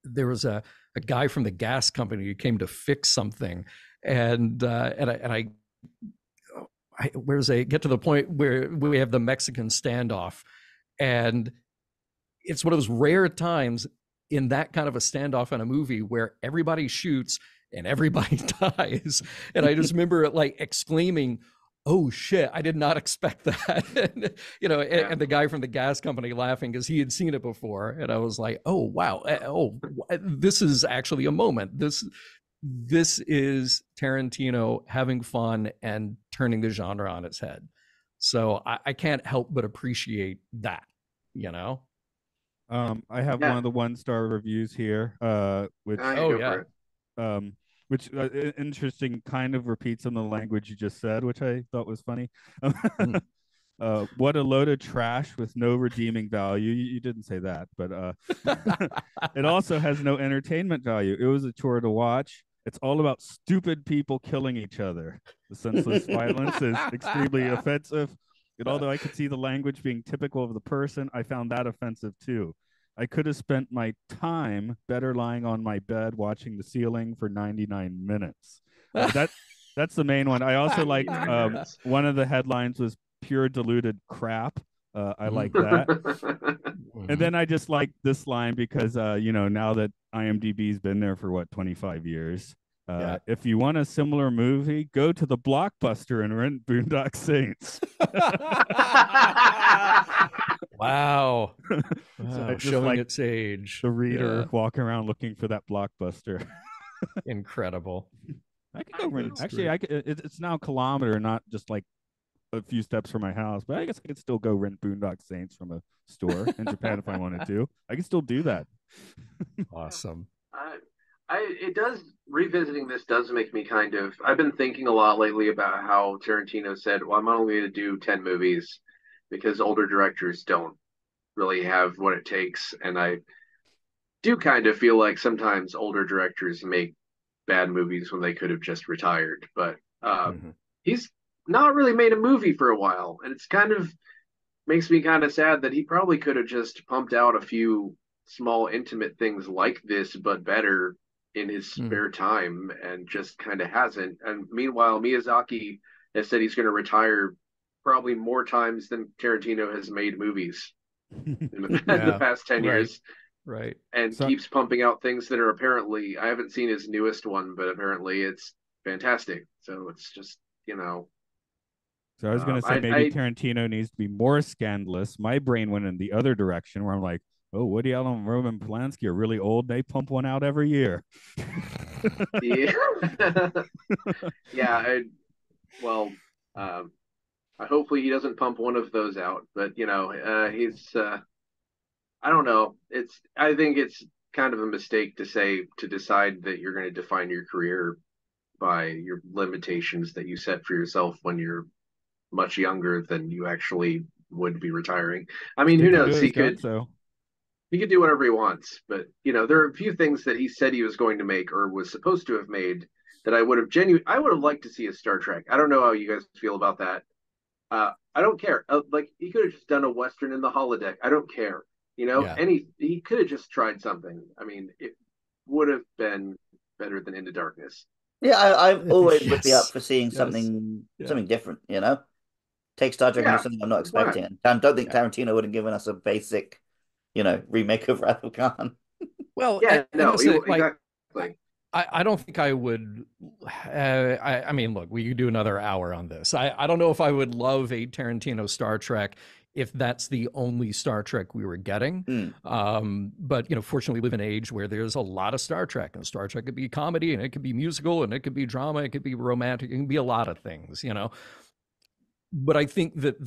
there was a guy from the gas company who came to fix something, and I get to the point where we have the Mexican standoff, and it's one of those rare times in that kind of a standoff in a movie where everybody shoots and everybody dies. And I just remember like exclaiming, oh shit, I did not expect that. And, you know, and the guy from the gas company laughing because he had seen it before. And I was like, oh, wow. Oh, this is actually a moment. This is Tarantino having fun and turning the genre on its head. So I can't help but appreciate that, you know? I have one of the 1-star reviews here, which which interesting, kind of repeats some of the language you just said, which I thought was funny. What a load of trash with no redeeming value. You didn't say that, but it also has no entertainment value. It was a chore to watch. It's all about stupid people killing each other. The senseless violence is extremely offensive. And although I could see the language being typical of the person, I found that offensive too. I could have spent my time better lying on my bed watching the ceiling for 99 minutes. That's the main one. I also liked 99 minutes. one of the headlines was pure diluted crap. I like that. And then I just like this line because now that IMDb's been there for what 25 years. If you want a similar movie, go to the Blockbuster and rent Boondock Saints. Wow. So Showing like its age. The reader walking around looking for that Blockbuster. Incredible. I could go rent. Actually, it's now a kilometer, not just like a few steps from my house. But I guess I could still go rent Boondock Saints from a store in Japan if I wanted to. I can still do that. Awesome. It does, revisiting this does make me kind of, I've been thinking a lot lately about how Tarantino said, well, I'm only going to do 10 movies because older directors don't really have what it takes. And I do kind of feel like sometimes older directors make bad movies when they could have just retired. But he's not really made a movie for a while. And it's kind of makes me kind of sad that he probably could have just pumped out a few small, intimate things like this, but better in his spare time, and just kind of hasn't. And meanwhile, Miyazaki has said he's going to retire probably more times than Tarantino has made movies in the past 10 years. Right. And keeps pumping out things that are apparently, I haven't seen his newest one, but apparently it's fantastic. So it's just, So I was going to say maybe Tarantino needs to be more scandalous. My brain went in the other direction where I'm like, oh, Woody Allen and Roman Polanski are really old. They pump one out every year. Hopefully he doesn't pump one of those out. But, he's, I don't know. I think it's kind of a mistake to decide that you're going to define your career by your limitations that you set for yourself when you're much younger than you actually would be retiring. I mean, who knows? He could do whatever he wants, but there are a few things that he said he was going to make or was supposed to have made that I would have liked to see a Star Trek. I don't know how you guys feel about that. I don't care. Like he could have just done a Western in the holodeck. I don't care. He could have just tried something. I mean, it would have been better than Into Darkness. Yeah, I'm always would be up for seeing something different. Take Star Trek and do something I'm not expecting. And I don't think Tarantino would have given us a basic, remake of Wrath of Khan. Well, exactly. I don't think I would. I mean, look, we could do another hour on this. I don't know if I would love a Tarantino Star Trek if that's the only Star Trek we were getting. But, fortunately, we live in an age where there's a lot of Star Trek, and Star Trek could be comedy, and it could be musical, and it could be drama, it could be romantic, it can be a lot of things, But I think that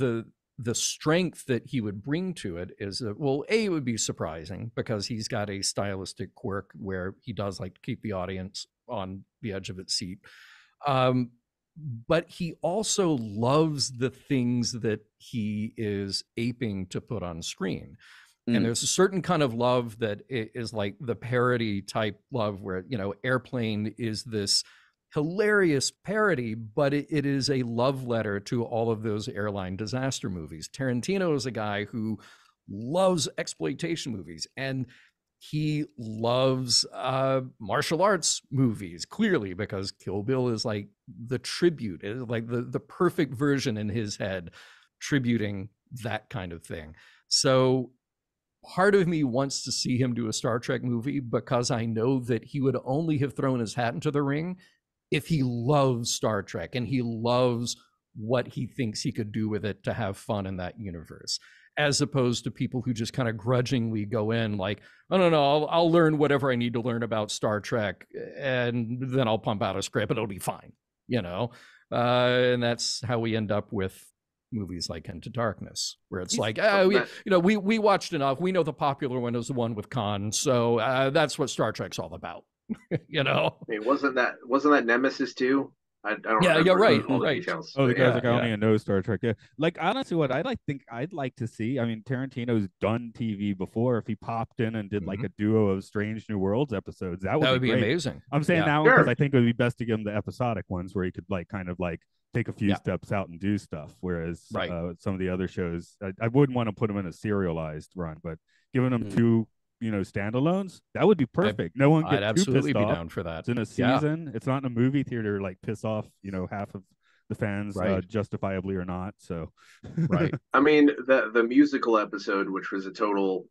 the strength that he would bring to it is that, it would be surprising because he's got a stylistic quirk where he does like to keep the audience on the edge of its seat. But he also loves the things that he is aping to put on screen. And there's a certain kind of love that is like the parody type love where, Airplane is this hilarious parody, but it is a love letter to all of those airline disaster movies. Tarantino is a guy who loves exploitation movies, and he loves martial arts movies, clearly, because Kill Bill is like the tribute, it is like the perfect version in his head, tributing that kind of thing. So part of me wants to see him do a Star Trek movie because I know that he would only have thrown his hat into the ring if he loves Star Trek and he loves what he thinks he could do with it to have fun in that universe, as opposed to people who just kind of grudgingly go in like, oh, no, I'll learn whatever I need to learn about Star Trek, and then I'll pump out a script, and it'll be fine, and that's how we end up with movies like Into Darkness, where it's like, we watched enough. We know the popular one is the one with Khan, so that's what Star Trek's all about. I mean, wasn't that Nemesis too? I don't right. Details, the guys like I only know Star Trek. Yeah, like honestly, what I'd like to see. I mean, Tarantino's done TV before. If he popped in and did like a duo of Strange New Worlds episodes, that would be amazing. I'm saying now because I think it would be best to give him the episodic ones where he could like kind of like take a few steps out and do stuff. Whereas some of the other shows, I wouldn't want to put him in a serialized run, but giving him two standalones, that would be perfect. No one I'd get too absolutely pissed be off. down for that. It's in a season. It's not in a movie theater like piss off half of the fans, Right. justifiably or not. So Right. I mean, the musical episode, which was a total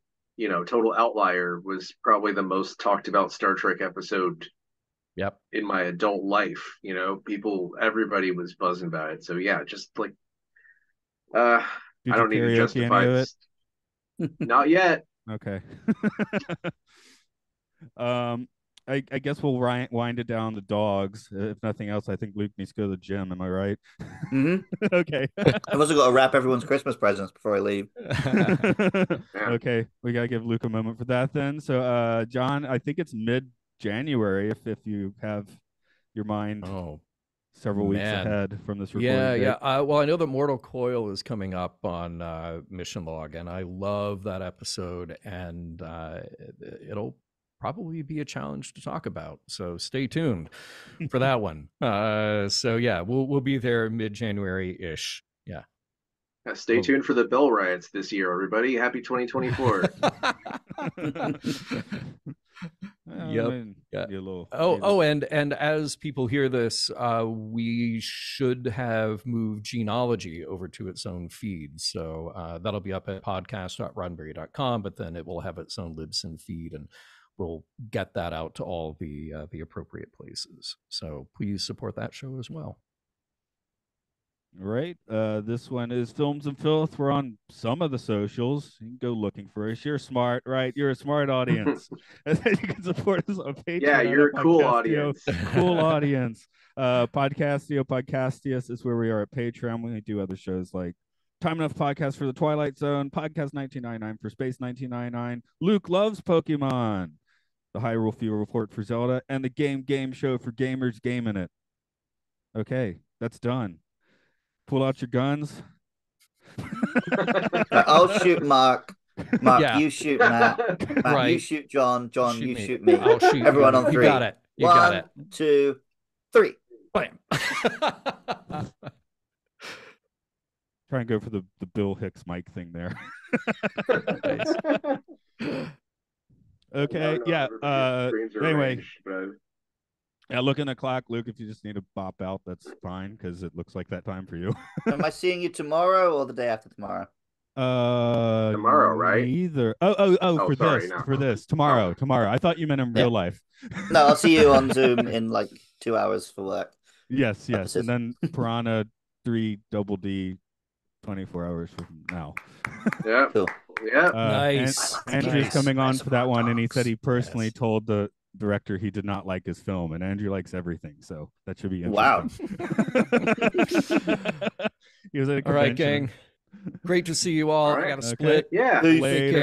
outlier, was probably the most talked about Star Trek episode Yep. in my adult life. Everybody was buzzing about it. So yeah, just like I Did you don't need to karaoke justify any of this. Not yet. Okay. I guess we'll wind it down the dogs. If nothing else, I think Luke needs to go to the gym. Am I right? Mm-hmm. Okay. I've also got to wrap everyone's Christmas presents before I leave. Okay, we gotta give Luke a moment for that then. So, John, I think it's mid-January if you have your mind several weeks ahead from this recording. Yeah. Well, I know that Mortal Coil is coming up on Mission Log, and I love that episode, and it'll probably be a challenge to talk about. So stay tuned for that one. So yeah, we'll be there mid-January-ish. Yeah. Stay tuned for the Bell riots this year, everybody. Happy 2024. Yep. And as people hear this, we should have moved Genealogy over to its own feed. So that'll be up at podcast.roddenberry.com, but then it will have its own Libsyn feed, and we'll get that out to all the appropriate places. So please support that show as well. Right. This one is Films and Filth. We're on some of the socials. You can go looking for us. You're smart, right? You're a smart audience. You can support us on Patreon. Yeah, you're a cool audience. Cool audience. Podcastius is where we are at Patreon. We do other shows like Time Enough Podcast for the Twilight Zone, Podcast 1999 for Space 1999. Luke loves Pokemon. The Hyrule Fever Report for Zelda, and the Game Show for gamers gaming it. Okay, that's done. Pull out your guns. I'll shoot Mark. Mark, you shoot Matt. Matt, you shoot John. John, you shoot me. I'll shoot everyone on 3. You got it. You got it. 1, 2, 3. Bam. Try and go for the Bill Hicks mic thing there. Okay. Yeah. Anyway. Yeah, look in the clock, Luke. If you just need to bop out, that's fine, because it looks like that time for you. Am I seeing you tomorrow or the day after tomorrow? Tomorrow, right? Either. For this. Tomorrow. I thought you meant in real life. No, I'll see you on Zoom in like 2 hours for work. Yes. And then Piranha 3 Double D 24 hours from now. Yeah. Cool. Yeah. Nice. Andrew's coming on for that one, and he said he personally told the director he did not like his film, and Andrew likes everything, so that should be interesting. Wow. He was at a convention. All right, gang. Great to see you all. I got to split. Yeah. Later.